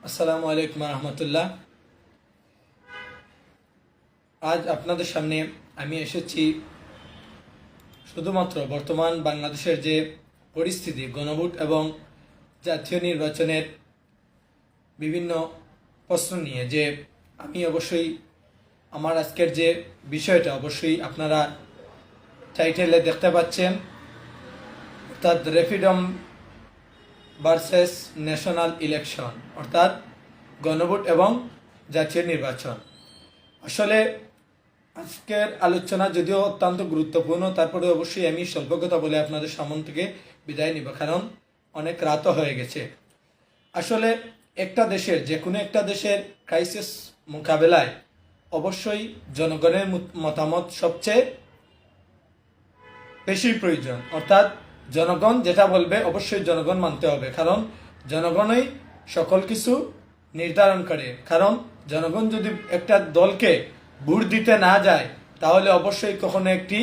আসসালামু আলাইকুম রহমতুল্লাহ। আজ আপনাদের সামনে আমি এসেছি শুধুমাত্র বর্তমান বাংলাদেশের যে পরিস্থিতি, গণভোট এবং জাতীয় নির্বাচনের বিভিন্ন প্রশ্ন নিয়ে। যে আমি অবশ্যই আমার আজকের যে বিষয়টা অবশ্যই আপনারা টাইটেলে দেখতে পাচ্ছেন, অর্থাৎ রেফারেন্ডাম ভার্সেস ন্যাশনাল ইলেকশন, অর্থাৎ গণভোট এবং জাতীয় নির্বাচন। আসলে আজকের আলোচনা যদিও অত্যন্ত গুরুত্বপূর্ণ, তারপরে অবশ্যই আমি স্বল্প কথা বলে আপনাদের সামনে থেকে বিদায় নিব, কারণ অনেক রাতও হয়ে গেছে। আসলে একটা দেশের, যে কোনো একটা দেশের ক্রাইসিস মোকাবেলায় অবশ্যই জনগণের মতামত সবচেয়ে বেশি প্রয়োজন। অর্থাৎ জনগণ যেটা বলবে অবশ্যই জনগণ মানতে হবে, কারণ জনগণই সকল কিছু নির্ধারণ করে। কারণ জনগণ যদি একটা দলকে ভোট দিতে না যায়, তাহলে অবশ্যই কখনো একটি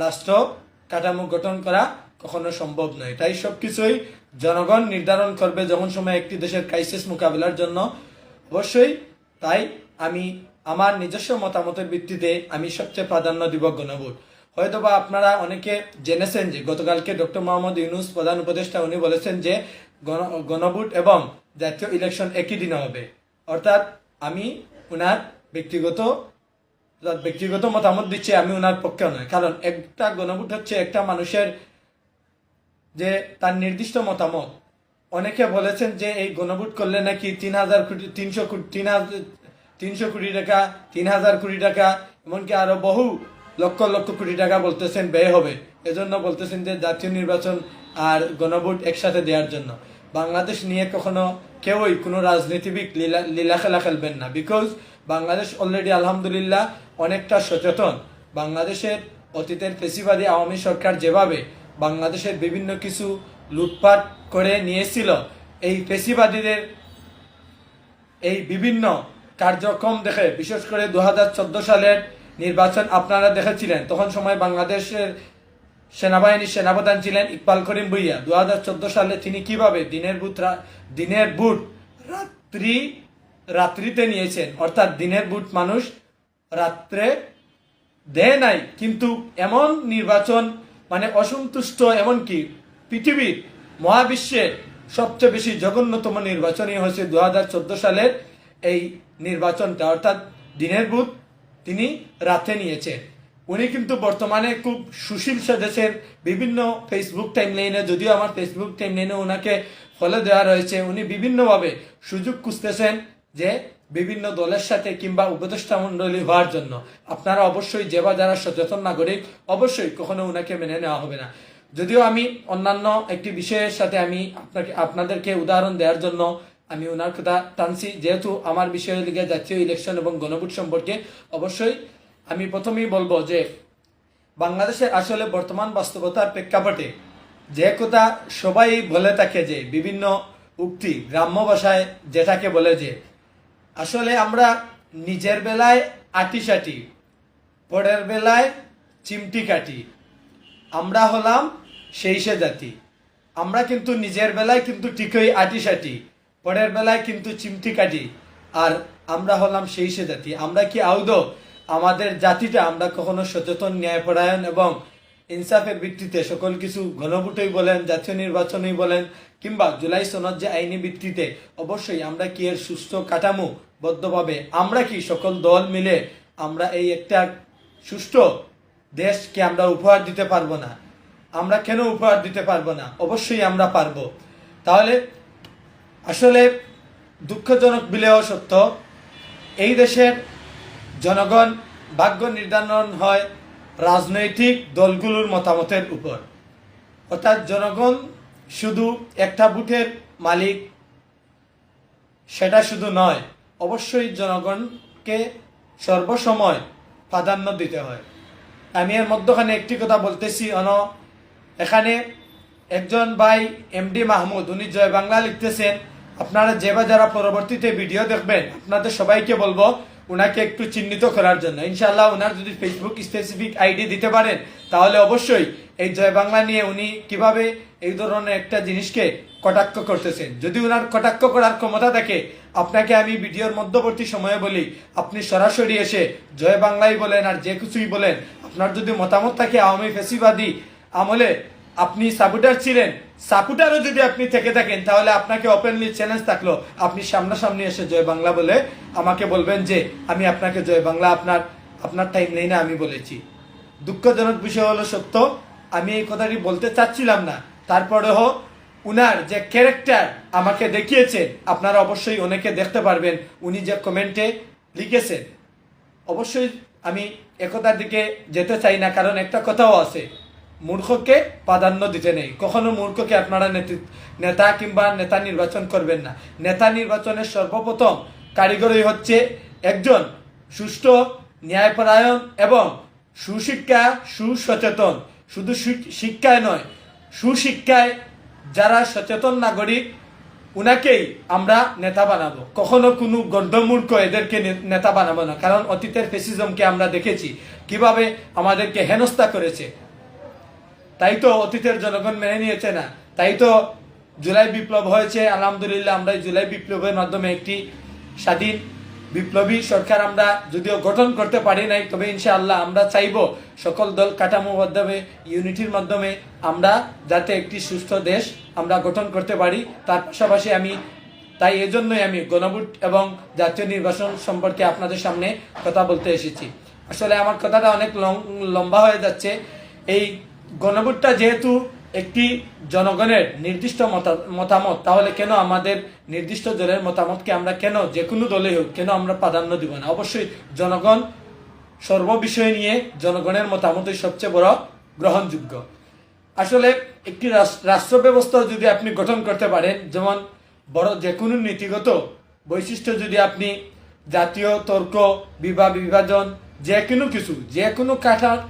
রাষ্ট্র কাঠামো গঠন করা কখনো সম্ভব নয়। তাই সবকিছুই জনগণ নির্ধারণ করবে যখন সময় একটি দেশের ক্রাইসিস মোকাবিলার জন্য। অবশ্যই তাই আমি আমার নিজস্ব মতামতের ভিত্তিতে আমি সবচেয়ে প্রাধান্য দিব গণভোট। হয়তোবা আপনারা অনেকে জেনেছেন যে গতকালকে ডক্টর মোহাম্মদ ইউনূস প্রধান উপদেষ্টা উনি বলেছেন যে গণভোট এবং জাতীয় ইলেকশন একই দিনে হবে। অর্থাৎ আমি ওনার ব্যক্তিগত মতামত দিচ্ছি, আমি ওনার পক্ষে নয়। কারণ একটা গণভোট হচ্ছে একটা মানুষের যে তার নির্দিষ্ট মতামত। অনেকে বলেছেন যে এই গণভোট করলে নাকি 3,000 কোটি 300 কোটি টাকা, 3,000 কোটি টাকা, এমনকি আরো বহু লক্ষ লক্ষ কোটি টাকা বলতেছেন ব্যয় হবে। এজন্য বলতেছেন যে জাতীয় নির্বাচন আর গণভোট একসাথে দেওয়ার জন্য। বাংলাদেশ নিয়ে কখনো কেউই কোনো রাজনীতিবিদ লীলা খেলা খেলবেন না, বিকজ বাংলাদেশ অলরেডি আলহামদুলিল্লাহ অনেকটা সচেতন। বাংলাদেশের অতীতের ফেসিবাদী আওয়ামী সরকার যেভাবে বাংলাদেশের বিভিন্ন কিছু লুটপাট করে নিয়েছিল, এই ফেসিবাদীদের এই বিভিন্ন কার্যক্রম দেখে, বিশেষ করে 2014 সালের নির্বাচন আপনারা দেখেছিলেন, তখন সময় বাংলাদেশের সেনাবাহিনীর সেনাপ্রধান ছিলেন ইকবাল করিম ভুইয়া। 2014 সালে তিনি কিভাবে দিনের ভোট রাত্রিতে নিয়েছেন। অর্থাৎ দিনের ভোট মানুষ রাত্রে দেয় নাই, কিন্তু এমন নির্বাচন মানে অসন্তুষ্ট, এমনকি পৃথিবীর মহাবিশ্বের সবচেয়ে বেশি জঘন্যতম নির্বাচনই হয়েছে 2014 সালের এই নির্বাচনটা। অর্থাৎ দিনের ভোট তিনি রাতে নিয়েছেন। উনি কিন্তু বর্তমানে খুব সুশীল সেজেছেন বিভিন্ন ফেসবুক টাইমলাইনে, যদিও আমার ফেসবুক টাইমলাইনে ওনাকে ফলো দেওয়া রয়েছে। উনি বিভিন্নভাবে সুযোগ খুঁজতেছেন যে বিভিন্ন দলের সাথে কিংবা উপদেষ্টা মন্ডলী হওয়ার জন্য। আপনারা অবশ্যই যারা সচেতন নাগরিক, অবশ্যই কখনো ওনাকে মেনে নেওয়া হবে না। যদিও আমি অন্যান্য একটি বিষয়ের সাথে আমি আপনাদেরকে উদাহরণ দেওয়ার জন্য আমি ওনার কথা টানছি, যেহেতু আমার বিষয়ের লিগে জাতীয় ইলেকশন এবং গণভোট সম্পর্কে। অবশ্যই আমি প্রথমেই বলবো যে বাংলাদেশের আসলে বর্তমান বাস্তবতার প্রেক্ষাপটে যে কথা সবাই বলে থাকে, যে বিভিন্ন উক্তি গ্রাম্য ভাষায় যেটাকে বলে যে আসলে আমরা নিজের বেলায় আটিসাটি, পরের বেলায় চিমটি কাটি। আমরা হলাম সেই সে জাতি। আমরা কিন্তু নিজের বেলায় কিন্তু ঠিকই আটিসাটি, পরের বেলায় কিন্তু চিমটি কাটি, আর আমরা হলাম সেই সে জাতি। আমরা কি আদৌ আমাদের জাতিটা আমরা কখনো সচেতন, ন্যায়পরায়ণ এবং ইনসাফের ভিত্তিতে সকল কিছু গণভোটই বলেন, জাতীয় নির্বাচনই বলেন, কিংবা জুলাই সনদ যে আইনি ভিত্তিতে, অবশ্যই আমরা কি এর সুস্থ কাঠামো বদ্ধভাবে আমরা কি সকল দল মিলে আমরা এই একটা সুষ্ঠু দেশকে আমরা উপহার দিতে পারবো না? আমরা কেন উপহার দিতে পারবো না? অবশ্যই আমরা পারবো। তাহলে আসলে দুঃখজনক বিলেও সত্য, এই দেশের জনগণ ভাগ্য নির্ধারণ হয় রাজনৈতিক দলগুলোর মতামতের উপর। অর্থাৎ জনগণ শুধু একটা ভোটের মালিক সেটা শুধু নয়, অবশ্যই জনগণকে সর্বসময় প্রাধান্য দিতে হয়। আমি এর মধ্যখানে একটি কথা বলতেছি, এখানে একজন ভাই এমডি মাহমুদ, উনি জয় বাংলা লিখতেছেন। আপনারা যারা পরবর্তীতে ভিডিও দেখবেন, আপনাদের সবাইকে বলবো উনাকে একটু চিহ্নিত করার জন্য। ইনশাআল্লাহ ওনার যদি ফেসবুক স্পেসিফিক আইডি দিতে পারেন, তাহলে অবশ্যই এই জয় বাংলা নিয়ে উনি কিভাবে এই ধরনের একটা জিনিসকে কটাক্ষ করতেছেন। যদি উনার কটাক্ষ করার ক্ষমতা থাকে, আপনাকে আমি ভিডিওর মধ্যবর্তী সময়ে বলি, আপনি সরাসরি এসে জয় বাংলাই বলেন আর যে কিছুই বলেন, আপনার যদি মতামত থাকে আওয়ামী ফ্যাসিবাদী আমলে আপনি সাপোর্টার ছিলেন, সাপোর্টারও যদি আপনি থেকে থাকেন, তাহলে আপনাকে ওপেনলি চ্যালেঞ্জ থাকলো, আপনি সামনাসামনি এসে জয় বাংলা বলে আমাকে বলবেন যে আমি আপনাকে জয় বাংলা আপনার টাইম লাইনে আমি বলেছি। দুঃখজনক বিষয় হলো সত্য, আমি এই কথাটি বলতে চাচ্ছিলাম না, তারপরেও উনার যে ক্যারেক্টার আমাকে দেখিয়েছেন, আপনারা অবশ্যই অনেকে দেখতে পারবেন উনি যে কমেন্টে লিখেছেন। অবশ্যই আমি একতার দিকে যেতে চাই না, কারণ একটা কথাও আছে, মূর্খকে প্রাধান্য দিতে নেই। কখনো মূর্খকে আপনারা নেতা কিংবা নেতা নির্বাচন করবেন না। নেতা নির্বাচনের সর্বপ্রথম কারিগরই হচ্ছে একজন সুষ্ঠু, ন্যায়পরায়ণ এবং সুশিক্ষা, সুসচেতন, শুধু শিক্ষায় নয়, সুশিক্ষায় যারা সচেতন নাগরিক, উনাকেই আমরা নেতা বানাবো। কখনো কোনো গর্ধমূর্খ এদেরকে নেতা বানাবো না, কারণ অতীতের ফ্যাসিজমকে আমরা দেখেছি কিভাবে আমাদেরকে হেনস্থা করেছে। তাই তো অতীতের জনগণ মেনে নিয়েছে না, তাই তো জুলাই বিপ্লব হয়েছে। আলহামদুলিল্লাহ, আমরা জুলাই বিপ্লবের মাধ্যমে একটি স্বাধীন বিপ্লবী সরকার আমরা যদিও গঠন করতে পারি নাই, তবে ইনশাআল্লাহ আমরা চাইব সকল দল কাঠামো মাধ্যমে, ইউনিটির মাধ্যমে আমরা যাতে একটি সুস্থ দেশ আমরা গঠন করতে পারি। তার পাশাপাশি তাই এজন্যই আমি গণভোট এবং জাতীয় নির্বাচন সম্পর্কে আপনাদের সামনে কথা বলতে এসেছি। আসলে আমার কথাটা অনেক লম্বা হয়ে যাচ্ছে। এই গণভোটটা যেহেতু একটি জনগণের নির্দিষ্ট মতামত, তাহলে কেন আমাদের নির্দিষ্ট দলের মতামতকে আমরা কেন যে কোনো দলে হোক কেন আমরা প্রাধান্য দিব না? অবশ্যই জনগণ সর্ববিষয় নিয়ে জনগণের মতামতই সবচেয়ে বড় গ্রহণযোগ্য। আসলে একটি রাষ্ট্র ব্যবস্থা যদি আপনি গঠন করতে পারেন, যেমন বড় যে কোনো নীতিগত বৈশিষ্ট্য যদি আপনি জাতীয় তর্ক, বিভাজন, যে কোনো কিছু, যে কোনো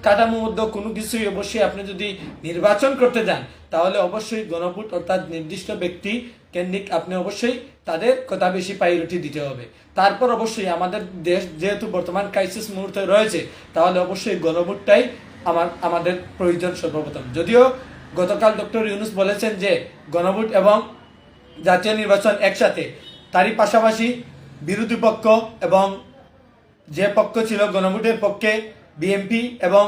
কাঠামোবদ্ধ কোনো কিছুই অবশ্যই আপনি যদি নির্বাচন করতে যান, তাহলে অবশ্যই গণভোট অর্থাৎ নির্দিষ্ট ব্যক্তি কেন্দ্রিক আপনি অবশ্যই তাদের কথা বেশি প্রায়োরিটি দিতে হবে। তারপর অবশ্যই আমাদের দেশ যেহেতু বর্তমান ক্রাইসিস মুহূর্তে রয়েছে, তাহলে অবশ্যই গণভোটটাই আমাদের প্রয়োজন সর্বপ্রথম। যদিও গতকাল ডক্টর ইউনূস বলেছেন যে গণভোট এবং জাতীয় নির্বাচন একসাথে, তারই পাশাপাশি বিরোধী পক্ষ এবং যে পক্ষ ছিল গণভোটের পক্ষে বিএনপি এবং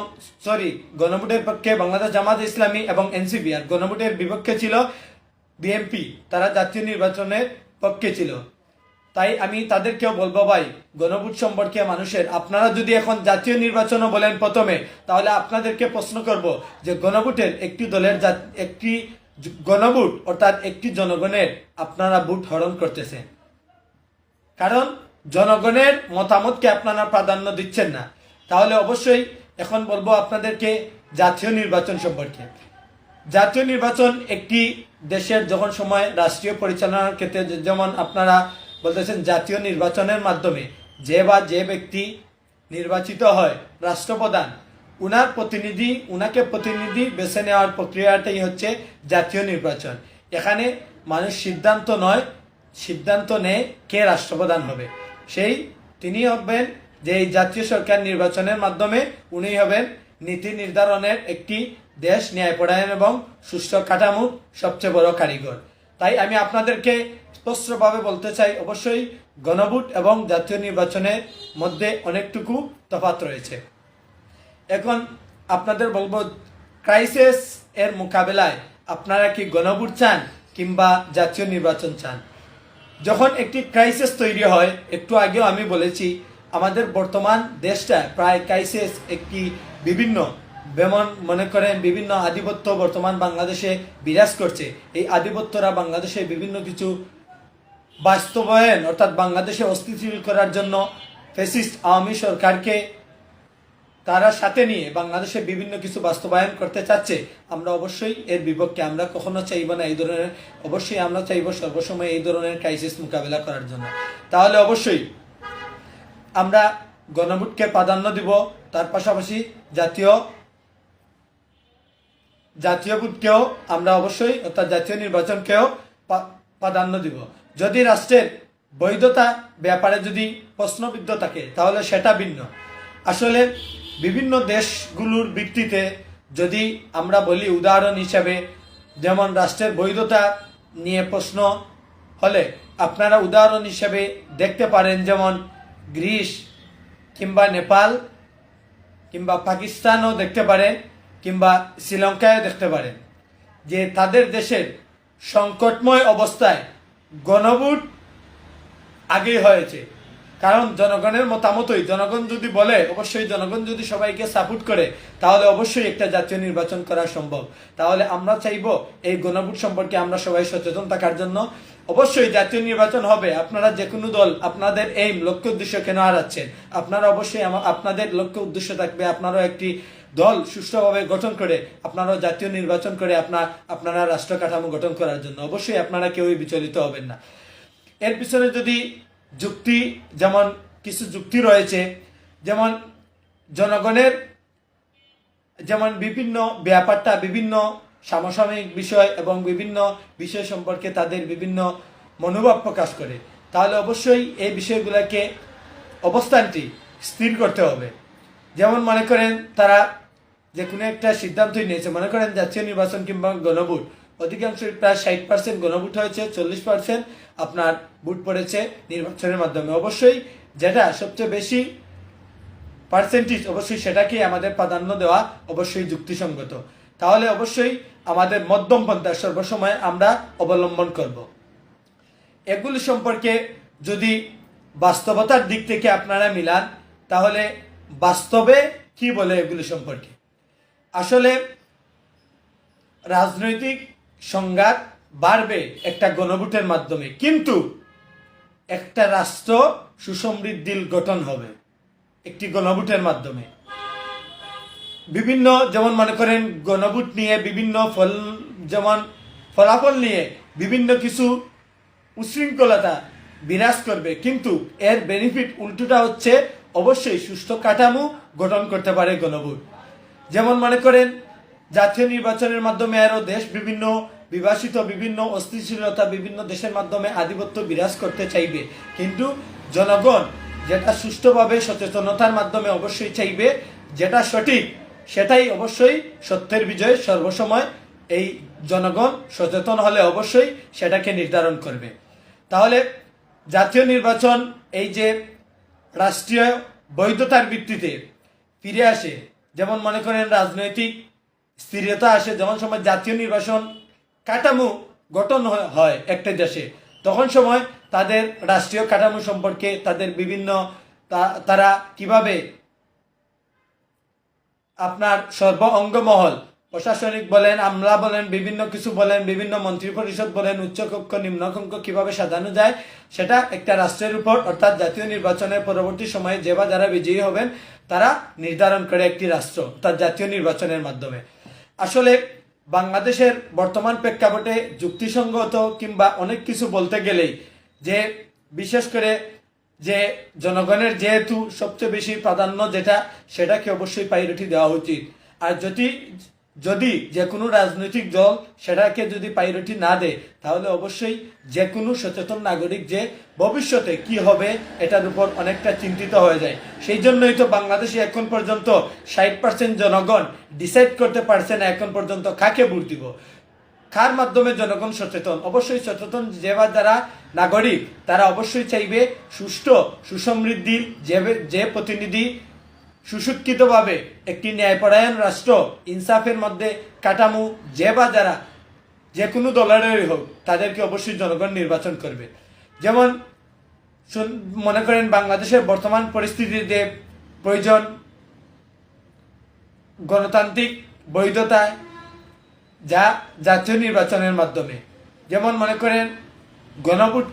গণভোটের পক্ষে বাংলাদেশ জামাত ইসলামী এবং এনসিপি, আর গণভোটের বিপক্ষে ছিল বিএনপি, তারা জাতীয় নির্বাচনের পক্ষে ছিল। তাই আমি তাদেরকেও বলবো, ভাই গণভোট সম্পর্কে মানুষের, আপনারা যদি এখন জাতীয় নির্বাচনও বলেন প্রথমে, তাহলে আপনাদেরকে প্রশ্ন করব যে গণভোটের একটি দলের একটি গণভোট অর্থাৎ একটি জনগণের আপনারা ভোট হরণ করতেছেন, কারণ জনগণের মতামতকে আপনারা প্রাধান্য দিচ্ছেন না। তাহলে অবশ্যই এখন বলবো আপনাদেরকে জাতীয় নির্বাচন সম্পর্কে। জাতীয় নির্বাচন একটি দেশের যখন সময় রাষ্ট্রীয় পরিচালনার ক্ষেত্রে, যেমন আপনারা বলতেছেন জাতীয় নির্বাচনের মাধ্যমে যে ব্যক্তি নির্বাচিত হয় রাষ্ট্রপ্রধান, উনাকে প্রতিনিধি বেছে নেওয়ার প্রক্রিয়াটাই হচ্ছে জাতীয় নির্বাচন। এখানে মানুষ সিদ্ধান্ত নেয় কে রাষ্ট্রপ্রধান হবে, তিনি হবেন যে এই জাতীয় সরকার নির্বাচনের মাধ্যমে উনি হবেন নীতি নির্ধারণের একটি দেশ ন্যায়পরায়ণ এবং সুষ্ঠু কাঠামোর সবচেয়ে বড় কারিগর। তাই আমি আপনাদেরকে স্পষ্টভাবে বলতে চাই, অবশ্যই গণভোট এবং জাতীয় নির্বাচনের মধ্যে অনেকটুকু তফাৎ রয়েছে। এখন আপনাদের বলবো, ক্রাইসিস এর মোকাবেলায় আপনারা কি গণভোট চান কিংবা জাতীয় নির্বাচন চান? যখন একটি ক্রাইসিস তৈরি হয়, একটু আগেও আমি বলেছি, আমাদের বর্তমান দেশটা প্রায় ক্রাইসিস একটি মনে করেন বিভিন্ন আধিপত্য বর্তমান বাংলাদেশে বিরাজ করছে। এই আধিপত্যরা বাংলাদেশে বিভিন্ন কিছু বাস্তবায়ন অর্থাৎ বাংলাদেশে অস্থিতিশীল করার জন্য ফ্যাসিস্ট আওয়ামী সরকারকে তারা সাথে নিয়ে বাংলাদেশে বিভিন্ন কিছু বাস্তবায়ন করতে চাচ্ছে। আমরা অবশ্যই এর বিপক্ষে, আমরা কখনো চাইব না এই ধরনের, অবশ্যই আমরা চাইব সর্বসময় এই ধরনের ক্রাইসিস মোকাবেলা করার জন্য। তাহলে অবশ্যই আমরা গণভোটকে প্রাধান্য দিব, তার পাশাপাশি জাতীয় ভোটকেও আমরা অবশ্যই অর্থাৎ জাতীয় নির্বাচনকেও প্রাধান্য দিব। যদি রাষ্ট্রের বৈধতা ব্যাপারে যদি প্রশ্নবিদ্ধ থাকে, তাহলে সেটা ভিন্ন। আসলে বিভিন্ন দেশগুলোর ভিত্তিতে যদি আমরা বলি উদাহরণ হিসাবে, যেমন রাষ্ট্রের বৈধতা নিয়ে প্রশ্ন হলে আপনারা উদাহরণ হিসাবে দেখতে পারেন, যেমন গ্রিস কিংবা নেপাল কিংবা পাকিস্তানও দেখতে পারেন, কিংবা শ্রীলঙ্কায়ও দেখতে পারেন, যে তাদের দেশের সংকটময় অবস্থায় গণভোট আগেই হয়েছে। কারণ জনগণের মতামতই, জনগণ যদি বলে, অবশ্যই জনগণ যদি সবাইকে সাপোর্ট করে, তাহলে অবশ্যই একটা জাতীয় নির্বাচন করা সম্ভব। তাহলে আমরা চাইব এই গণভোট সম্পর্কে আমরা সবাই সচেতন থাকার জন্য। অবশ্যই জাতীয় নির্বাচন হবে। আপনারা যে কোনো দল আপনাদের এইম লক্ষ্য উদ্দেশ্য কেন হারাচ্ছেন? আপনারা অবশ্যই আপনাদের লক্ষ্য উদ্দেশ্য থাকবে, আপনারাও একটি দল সুষ্ঠুভাবে গঠন করে, আপনারাও জাতীয় নির্বাচন করে আপনারা রাষ্ট্র কাঠামো গঠন করার জন্য। অবশ্যই আপনারা কেউই বিচলিত হবেন না। এর পিছনে যদি যুক্তি, যেমন কিছু যুক্তি রয়েছে, যেমন জনগণের যেমন বিভিন্ন ব্যাপারটা, বিভিন্ন সমসাময়িক বিষয় এবং বিভিন্ন বিষয় সম্পর্কে তাদের বিভিন্ন মনোভাব প্রকাশ করে, তাহলে অবশ্যই এই বিষয়গুলোকে অবস্থানটি স্থির করতে হবে। যেমন মনে করেন তারা যে কোনো একটা সিদ্ধান্তই নিয়েছে, মনে করেন জাতীয় নির্বাচন কিংবা গণভোট, অধিকাংশই প্রায় 60% গণভোট হয়েছে, 40% আপনার ভোট পড়েছে নির্বাচনের মাধ্যমে। অবশ্যই যেটা সবচেয়ে বেশি পার্সেন্টেজ, অবশ্যই সেটাকে আমাদের প্রাধান্য দেওয়া অবশ্যই যুক্তিসঙ্গত। তাহলে অবশ্যই আমাদের মধ্যম পন্থা সর্বসময় আমরা অবলম্বন করব। এগুলি সম্পর্কে যদি বাস্তবতার দিক থেকে আপনারা মিলান, তাহলে বাস্তবে কি বলে এগুলি সম্পর্কে? আসলে রাজনৈতিক সংঘাত বাড়বে একটা গণভোটের মাধ্যমে, কিন্তু একটা রাষ্ট্র সুসমৃদ্ধির গঠন হবে একটি গণভোটের মাধ্যমে। বিভিন্ন যেমন মনে করেন গণভোট নিয়ে বিভিন্ন ফলাফল নিয়ে বিভিন্ন কিছু উশৃঙ্খলতা বিরাজ করবে, কিন্তু এর বেনিফিট উল্টোটা হচ্ছে অবশ্যই সুষ্ঠু কাঠামো গঠন করতে পারে গণভোট। যেমন মনে করেন জাতীয় নির্বাচনের মাধ্যমে আরো দেশ বিভিন্ন বিভাষিত, বিভিন্ন অস্থিতিশীলতা, বিভিন্ন দেশের মাধ্যমে আধিপত্য বিরাজ করতে চাইবে, কিন্তু জনগণ যেটা সুষ্ঠুভাবে সচেতনতার মাধ্যমে অবশ্যই চাইবে, যেটা সঠিক সেটাই অবশ্যই সত্যের বিজয় সর্বসময়। এই জনগণ সচেতন হলে অবশ্যই সেটাকে নির্ধারণ করবে। তাহলে জাতীয় নির্বাচন এই যে রাষ্ট্রীয় বৈধতার ভিত্তিতে ফিরে আসে, যেমন মনে করেন রাজনৈতিক স্থিরতা আসে, যখন সময় জাতীয় নির্বাচন কাঠামো গঠন হয় একটা দেশে, তখন সময় তাদের রাষ্ট্রীয় কাঠামো সম্পর্কে তাদের বিভিন্ন তারা কিভাবে আপনার সর্ব অঙ্গমহল, প্রশাসনিক বলেন, আমলা বলেন, বিভিন্ন কিছু বলেন, বিভিন্ন মন্ত্রী পরিষদ বলেন, উচ্চকক্ষ নিম্নকক্ষ কিভাবে সাজানো যায়, সেটা একটা রাষ্ট্রের উপর, অর্থাৎ জাতীয় নির্বাচনের পরবর্তী সময়ে যে বা যারা বিজয়ী হবেন তারা নির্ধারণ করে একটি রাষ্ট্র, অর্থাৎ জাতীয় নির্বাচনের মাধ্যমে। আসলে বাংলাদেশের বর্তমান প্রেক্ষাপটে যুক্তিসঙ্গত কিংবা অনেক কিছু বলতে গেলেই, যে বিশেষ করে যে জনগণের যেহেতু সবচেয়ে বেশি প্রাধান্য যেটা, সেটাকে অবশ্যই প্রায়োরিটি দেওয়া উচিত। আর যদি যে কোনো রাজনৈতিক দল সেটাকে যদি প্রায়োরিটি না দেয়, তাহলে অবশ্যই যে কোনো সচেতন নাগরিক যে ভবিষ্যতে কি হবে এটার উপর অনেকটা চিন্তিত হয়ে যায়। সেই জন্যই তো বাংলাদেশে এখন পর্যন্ত 60% জনগণ ডিসাইড করতে পারছে না এখন পর্যন্ত কাকে ভোট দিব। কার মাধ্যমে জনগণ সচেতন? অবশ্যই সচেতন যারা নাগরিক তারা অবশ্যই চাইবে সুষ্ঠু সুসমৃদ্ধি, যে প্রতিনিধি সুশিক্ষিতভাবে একটি ন্যায়পরায়ণ রাষ্ট্র, ইনসাফের মধ্যে কাঠামো, যারা যে কোনো দলেরই হোক তাদেরকে অবশ্যই জনগণ নির্বাচন করবে। যেমন মনে করেন বাংলাদেশের বর্তমান পরিস্থিতিতে প্রয়োজন গণতান্ত্রিক বৈধতা, যা জাতীয় নির্বাচনের মাধ্যমে, যেমন মনে করেন গণভোট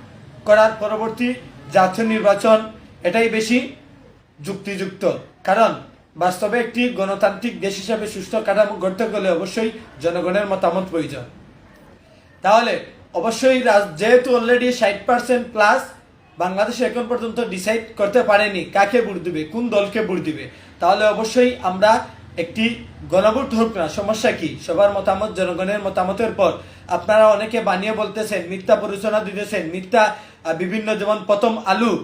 করার পরবর্তী জাতীয় নির্বাচন এটাই বেশি যুক্তিযুক্ত। কারণ বাস্তবে একটি গণতান্ত্রিক দেশ হিসাবে সুস্থ কাঠামো গড়তে গেলে অবশ্যই জনগণের মতামত প্রয়োজন। তাহলে অবশ্যই যেহেতু অলরেডি 60% প্লাস বাংলাদেশে এখন পর্যন্ত ডিসাইড করতে পারেনি কাকে ভোট দিবে, কোন দলকে ভোট দিবে, তাহলে অবশ্যই আমরা একটি গণভোট হোক না, সমস্যা কি? সবার মতামত, জনগণের মতামতের পর আপনারা অনেকে বানিয়ে বলতেছেন, মিথ্যা প্ররোচনা দিতেছেন, মিথ্যা বিভিন্ন যেমন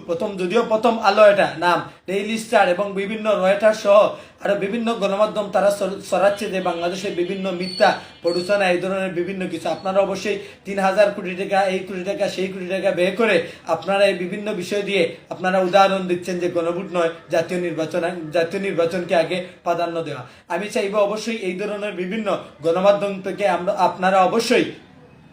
প্রথম যদিও প্রথম আলো এটা নাম, ডেইলি স্টার এবং বিভিন্ন রয়টার সহ আরো বিভিন্ন গণমাধ্যম তারা ছড়াচ্ছে যে বাংলাদেশের বিভিন্ন মিথ্যা প্ররোচনা এই ধরনের বিভিন্ন কিছু। আপনারা অবশ্যই 3,000 কোটি টাকা, এই কোটি টাকা, সেই কোটি টাকা ব্যয় করে আপনারা এই বিভিন্ন বিষয় দিয়ে আপনারা উদাহরণ দিচ্ছেন যে গণভোট নয়, জাতীয় নির্বাচনকে আগে প্রাধান্য দেওয়া। আমি চাইবো অবশ্যই এই ধরনের বিভিন্ন গণমাধ্যম থেকে আপনারা অবশ্যই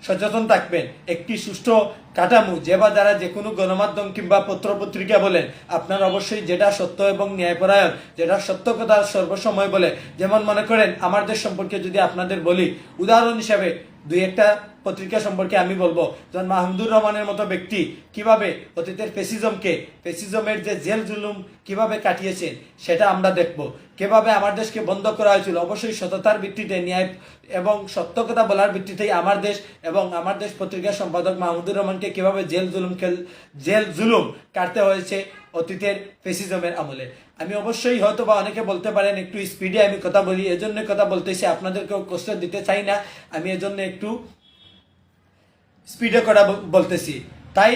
সচেতন থাকবেন। একটি সুষ্ঠু কাঠামো যে বা যারা যে কোনো গণমাধ্যম কিংবা পত্রপত্রিকা বলেন, আপনারা অবশ্যই যেটা সত্য এবং ন্যায়পরায়ণ, যেটা সত্য কথা সর্বসময় বলে, যেমন মনে করেন আমার দেশ সম্পর্কে যদি আপনাদের বলি, উদাহরণ হিসাবে দুই একটা পত্রিকা সম্পর্কে আমি বলবো, যেমন মাহমুদুর রহমানের মতো ব্যক্তি কিভাবে অতীতের ফেসিজমের যে জেল জুলুম কিভাবে কাটিয়েছেন সেটা আমরা দেখব। কিভাবে আমার দেশকে বন্ধ করা হয়েছিল, অবশ্যই সততার ভিত্তিতে, ন্যায় এবং সত্য কথা বলার ভিত্তিতেই আমার দেশ পত্রিকার সম্পাদক মাহমুদুর রহমানকে কিভাবে জেল জুলুম কাটতে হয়েছে অতীতের ফেসিজমের আমলে। আমি অবশ্যই হয়তো বা অনেকে বলতে পারেন একটু স্পিডে আমি কথা বলি, এজন্য কথা বলতেছি, আপনাদেরকেও কষ্ট দিতে চাই না, আমি এজন্য একটু স্পিডে করা বলতেছি। তাই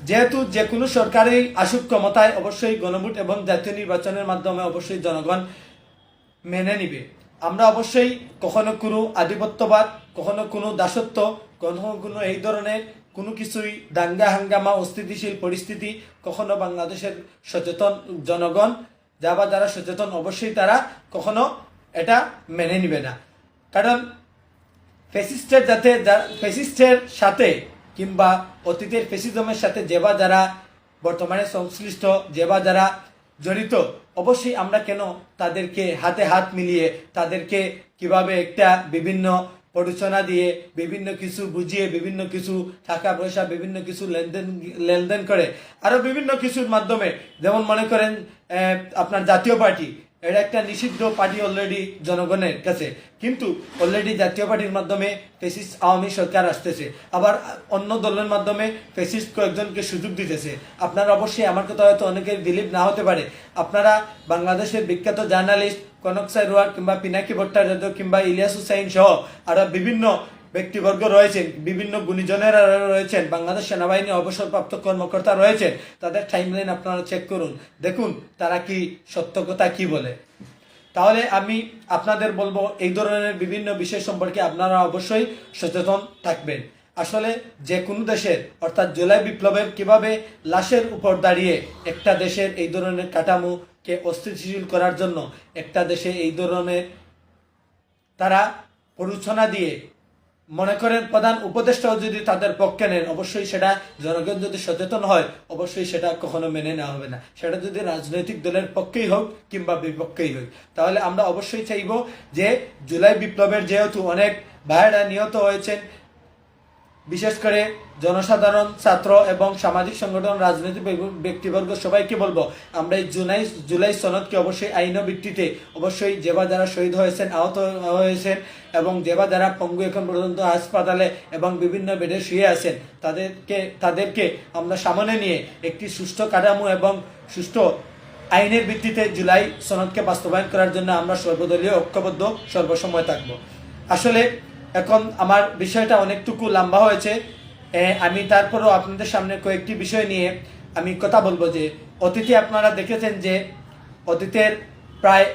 যেহেতু যে কোনো সরকারই আসুক ক্ষমতায়, অবশ্যই গণভোট এবং জাতীয় নির্বাচনের মাধ্যমে অবশ্যই জনগণ মেনে নিবে। আমরা অবশ্যই কখনো কোনো আধিপত্যবাদ, কখনো কোনো দাসত্ব, কখনো কোনো এই ধরনের কোনো কিছুই দাঙ্গা হাঙ্গামা অস্থিতিশীল পরিস্থিতি কখনো বাংলাদেশের সচেতন জনগণ যারা সচেতন অবশ্যই তারা কখনো এটা মেনে নিবে না। কারণ ফেসিস্টের সাথে কিংবা অতীতের ফেসিজমের সাথে যারা বর্তমানে সংশ্লিষ্ট, যারা জড়িত, অবশ্যই আমরা কেন তাদেরকে হাতে হাত মিলিয়ে তাদেরকে কিভাবে একটা বিভিন্ন প্ররোচনা দিয়ে, বিভিন্ন কিছু বুঝিয়ে, বিভিন্ন কিছু টাকা পয়সা, বিভিন্ন কিছু লেনদেন করে, আরো বিভিন্ন কিছুর মাধ্যমে, যেমন মনে করেন আপনার জাতীয় পার্টি, এটা একটা নিষিদ্ধ পার্টি অলরেডি জনগণের কাছে, কিন্তু অলরেডি জাতীয় পার্টির মাধ্যমে ফেসিস্ট আওয়ামী সরকার আসতেছে, আবার অন্য দলের মাধ্যমে ফেসিস্ট কয়েকজনকে সুযোগ দিতেছে। আপনারা অবশ্যই, আমার কথা হয়তো অনেকের বিলিভ না হতে পারে, আপনারা বাংলাদেশের বিখ্যাত জার্নালিস্ট কনক সাইরওয়ার কিংবা পিনাকি ভট্টাচার্য কিংবা ইলিয়াস হুসাইন সহ আরো বিভিন্ন ব্যক্তিবর্গ রয়েছেন, বিভিন্ন গুণীজনেরা রয়েছেন, বাংলাদেশ সেনাবাহিনী অবসরপ্রাপ্ত কর্মকর্তা রয়েছেন, তাদের টাইমলাইন আপনারা চেক করুন, দেখুন তারা কি সত্য কথা কি বলে। তাহলে আমি আপনাদের বলবো এই ধরনের বিভিন্ন বিষয় সম্পর্কে আপনারা অবশ্যই সচেতন থাকবেন। আসলে যে কোনো দেশের, অর্থাৎ জুলাই বিপ্লবের কিভাবে লাশের উপর দাঁড়িয়ে একটা দেশের এই ধরনের কাঠামোকে অস্থিতিশীল করার জন্য একটা দেশে এই ধরনের তারা প্ররোচনা দিয়ে, মনে করেন প্রধান উপদেষ্টাও যদি তাদের পক্ষে নেন, অবশ্যই সেটা জনগণ যদি সচেতন হয়, অবশ্যই সেটা কখনো মেনে নেওয়া হবে না, সেটা যদি রাজনৈতিক দলের পক্ষেই হোক কিংবা বিপক্ষেই হোক। তাহলে আমরা অবশ্যই চাইব যে জুলাই বিপ্লবের যেহেতু অনেক ভাইয়েরা নিহত হয়েছেন, বিশেষ করে জনসাধারণ, ছাত্র এবং সামাজিক সংগঠন, রাজনৈতিক ব্যক্তিবর্গ সবাইকে বলবো, আমরা এই জুলাই সনদকে অবশ্যই আইন ভিত্তিতে অবশ্যই যারা শহীদ হয়েছেন, আহত হয়েছেন এবং যারা পঙ্গু এখন পর্যন্ত হাসপাতালে এবং বিভিন্ন বেডে শুয়ে আছেন, তাদেরকে আমরা সামনে নিয়ে একটি সুষ্ঠু কাঠামো এবং সুষ্ঠু আইনের ভিত্তিতে জুলাই সনদকে বাস্তবায়ন করার জন্য আমরা সর্বদলীয় ঐক্যবদ্ধ সর্বসময় থাকবো। আসলে এখন আমার বিষয়টা অনেকটুকু লম্বা হয়েছে, আমি তারপরও আপনাদের সামনে কয়েকটি বিষয় নিয়ে আমি কথা বলবো। যে অতীতে আপনারা দেখেছেন যে অতীতের প্রায়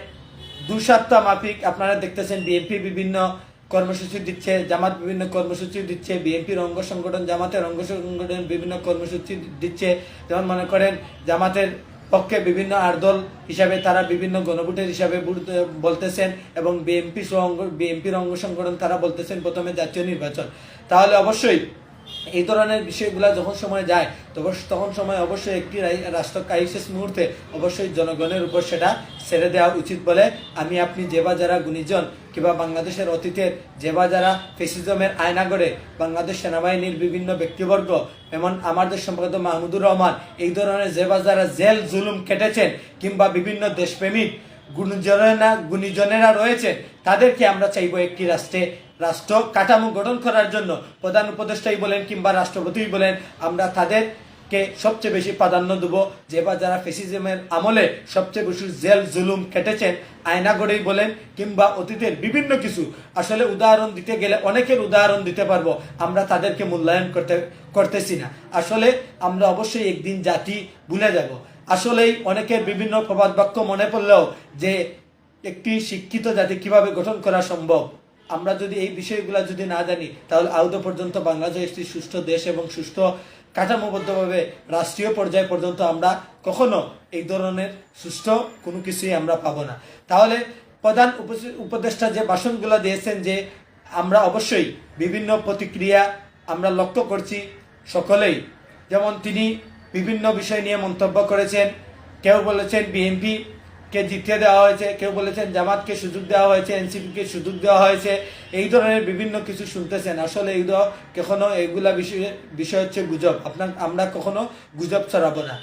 2 সপ্তাহ মাফিক আপনারা দেখতেছেন বিএনপি বিভিন্ন কর্মসূচি দিচ্ছে, জামাত বিভিন্ন কর্মসূচি দিচ্ছে, বিএনপির অঙ্গ সংগঠন, জামাতের অঙ্গ সংগঠন বিভিন্ন কর্মসূচি দিচ্ছে। যেমন মনে করেন জামাতের বিভিন্ন আটদল হিসাবে তারা বিভিন্ন গণভোটের হিসাবে বলতেছেন এবং বিএনপির অঙ্গ সংগঠন তারা বলতেছেন প্রথমে জাতীয় নির্বাচন। তাহলে অবশ্যই এই ধরনের বিষয়গুলো যখন সময় যায় তখন সময় অবশ্যই একটি রাষ্ট্র ক্রাইসিস মুহূর্তে অবশ্যই জনগণের উপর সেটা ছেড়ে দেওয়া উচিত বলে আমি আপনি যারা গুণীজন কিংবা বাংলাদেশের অতীতের যারা ফেসিজমের আয়না গড়ে বাংলাদেশ সেনাবাহিনীর বিভিন্ন ব্যক্তিবর্গ, এমন আমাদের সম্পাদক মাহমুদুর রহমান, এই ধরনের যারা জেল জুলুম কেটেছেন কিংবা বিভিন্ন দেশপ্রেমিক গুণীজনেরা রয়েছেন, তাদেরকে আমরা চাইবো একটি রাষ্ট্র কাঠামো গঠন করার জন্য প্রধান উপদেষ্টাই বলেন কিংবা রাষ্ট্রপতিই বলেন, আমরা তাদের কে সবচেয়ে বেশি প্রাধান্য দেব, যে বা যারা ফেসিজমের আমলে সবচেয়ে বেশি জেল জুলুম কেটেছেন, আয়নাগড়েই বলেন কিংবা অতীতের বিভিন্ন কিছু, আসলে উদাহরণ দিতে গেলে অনেকের উদাহরণ দিতে পারবো, আমরা তাদেরকে মূল্যায়ন করতেছি না। আসলে আমরা অবশ্যই একদিন জাতি ভুলে যাব। আসলেই অনেকের বিভিন্ন প্রবাদ বাক্য মনে পড়লেও যে একটি শিক্ষিত জাতি কিভাবে গঠন করা সম্ভব, আমরা যদি এই বিষয়গুলো যদি না জানি, তাহলে আদৌ পর্যন্ত বাংলাদেশ একটি সুষ্ঠু দেশ এবং সুষ্ঠু কাঠামোবদ্ধভাবে রাষ্ট্রীয় পর্যায় পর্যন্ত আমরা কখনো এই ধরনের সুষ্ঠু কোনো কিছুই আমরা পাবো না। তাহলে প্রধান উপদেষ্টা যে ভাষণগুলো দিয়েছেন, যে আমরা অবশ্যই বিভিন্ন প্রতিক্রিয়া আমরা লক্ষ্য করছি সকলেই, যেমন তিনি বিভিন্ন বিষয় নিয়ে মন্তব্য করেছেন। কেউ বলেছেন বিএনপি কে জিতিয়ে দেওয়া হয়েছে, কেউ বলেছেন জামাতকে সুযোগ দেওয়া হয়েছে, এনসিপিকে সুযোগ দেওয়া হয়েছে, এই ধরনের বিভিন্ন কিছু শুনতেছেন। আসলে এইগুলো কখনো এইগুলা বিষয় হচ্ছে গুজব। আমরা কখনো গুজব ছড়াবো না,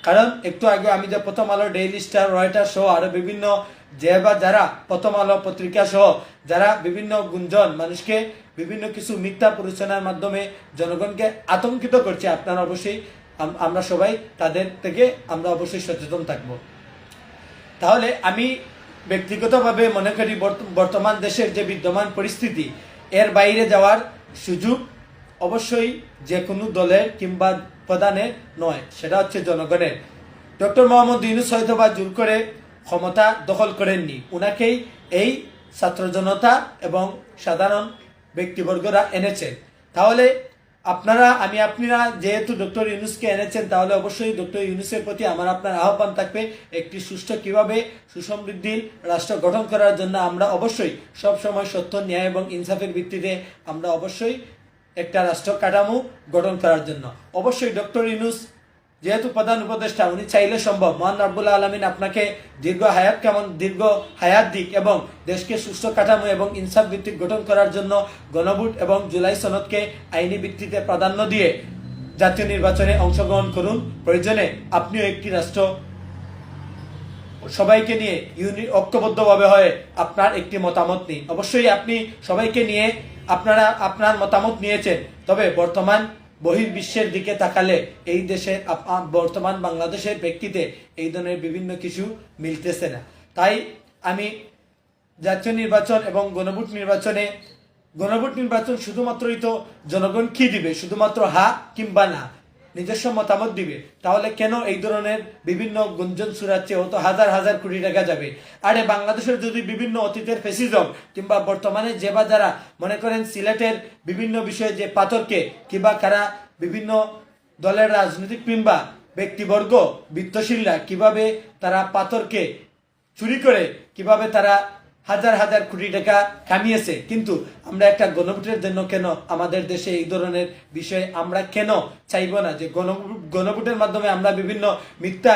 কারণ একটু আগে আমি যে প্রথম আলো, ডেইলি স্টার, রয়টার সহ আরো বিভিন্ন যে বা যারা প্রথম আলো পত্রিকা সহ যারা বিভিন্ন গুঞ্জন মানুষকে বিভিন্ন কিছু মিথ্যা প্ররোচনার মাধ্যমে জনগণকে আতঙ্কিত করছে, আপনারা অবশ্যই আমরা সবাই তাদের থেকে আমরা অবশ্যই সচেতন থাকবো। তাহলে আমি ব্যক্তিগতভাবে মনে করি বর্তমান দেশের যে বিদ্যমান পরিস্থিতি, এর বাইরে যাওয়ার সুযোগ অবশ্যই যে কোনো দলের কিংবা প্রধানের নয়, সেটা হচ্ছে জনগণের। ডক্টর মোহাম্মদ ইউনূস হয়তোবা জোর করে ক্ষমতা দখল করেননি, উনাকেই এই ছাত্র জনতা এবং সাধারণ ব্যক্তিবর্গরা এনেছেন। তাহলে আপনারা যেহেতু ডক্টর ইউনূসকে এনেছেন, তাহলে অবশ্যই ডক্টর ইউনূসের প্রতি আমার আপনার আহ্বান থাকবে, একটি সুষ্ঠু কিভাবে সুসমৃদ্ধির রাষ্ট্র গঠন করার জন্য আমরা অবশ্যই সবসময় সত্য, ন্যায় এবং ইনসাফের ভিত্তিতে আমরা অবশ্যই একটা রাষ্ট্র কাঠামো গঠন করার জন্য অবশ্যই ডক্টর ইউনূস যেহেতু প্রধান উপদেষ্টা, উনি চাইলে সম্ভব। মহান রব্বুল আলামিন আপনাকে দীর্ঘ হায়াত দিক এবং দেশকে সুস্থ কাঠামো এবং ইনসাফ ভিত্তিক গঠন করার জন্য গণভোট এবং জুলাই সনদকে আইনি ভিত্তিতে প্রাধান্য দিয়ে জাতীয় নির্বাচনে অংশগ্রহণ করুন। প্রয়োজনে আপনিও একটি রাষ্ট্র সবাইকে নিয়ে ঐক্যবদ্ধভাবে হয়ে আপনার একটি মতামত নিন। অবশ্যই আপনি সবাইকে নিয়ে আপনার মতামত নিয়েছেন, তবে বর্তমান বহির্বিশ্বের দিকে তাকালে এই দেশের বর্তমান বাংলাদেশের প্রেক্ষিতে এই ধরনের বিভিন্ন কিছু মিলতেছে না। তাই আমি জাতীয় নির্বাচন এবং গণভোট নির্বাচন শুধুমাত্রই তো জনগণ কি দিবে, শুধুমাত্র হা কিংবা না, নিজস্ব মতামত দিবে। তাহলে কেন এই ধরনের বিভিন্ন গুঞ্জন ছড়াচ্ছে, হয়তো হাজার হাজার কোটি টাকা যাবে। আরে বাংলাদেশের যদি বিভিন্ন অতীতের ফেসিজম কিংবা বর্তমানে যে বা যারা মনে করেন সিলেটের বিভিন্ন বিষয়ে যে পাথরকে কিংবা কারা বিভিন্ন দলের রাজনৈতিক কিংবা ব্যক্তিবর্গ বিত্তশীলরা কিভাবে তারা পাথরকে চুরি করে কিভাবে তারা হাজার হাজার কোটি টাকা কামিয়েছে, কিন্তু আমরা একটা গণভোটের জন্য কেন আমাদের দেশে এই ধরনের বিষয়ে আমরা কেন চাইব না যে গণভোটের মাধ্যমে আমরা বিভিন্ন মিথ্যা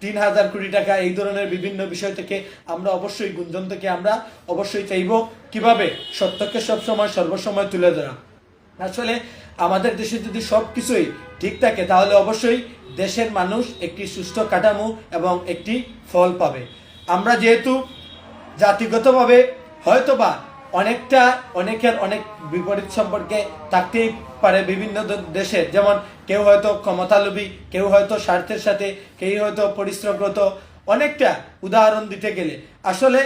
3,000 কোটি টাকা এই ধরনের বিভিন্ন বিষয় থেকে আমরা অবশ্যই গুঞ্জন থেকে আমরা অবশ্যই চাইব কিভাবে সত্যকে সবসময় সর্বসময় তুলে ধরা। আসলে আমাদের দেশে যদি সবকিছুই ঠিক থাকে, তাহলে অবশ্যই দেশের মানুষ একটি সুষ্ঠু কাঠামো এবং একটি ফল পাবে। আমরা যেহেতু জাতিগতভাবে হয়তোবা অনেকের অনেক বিপরীত সম্পর্কে থাকতেই পারে বিভিন্ন দেশে, যেমন কেউ হয়তো ক্ষমতালোভী, কেউ হয়তো স্বার্থের সাথে, কেউ হয়তো পরিশ্রমরত, অনেকটা উদাহরণ দিতে গেলে আসলে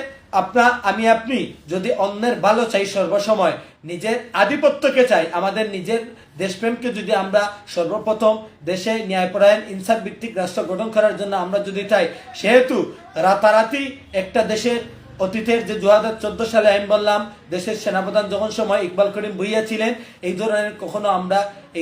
আপনি যদি অন্যের ভালো চাই, সর্বসময় নিজের আধিপত্যকে চাই, আমাদের নিজের দেশপ্রেমকে যদি আমরা সর্বপ্রথম দেশে ন্যায়পরায়ণ ইনসাফ ভিত্তিক রাষ্ট্র গঠন করার জন্য আমরা যদি চাই, সেহেতু রাতারাতি একটা দেশের অতীতের যে 2014 সালে আমি বললাম দেশের সেনাপ্রধান যখন সময় ইকবাল করিম ভুইয়া ছিলেন, এই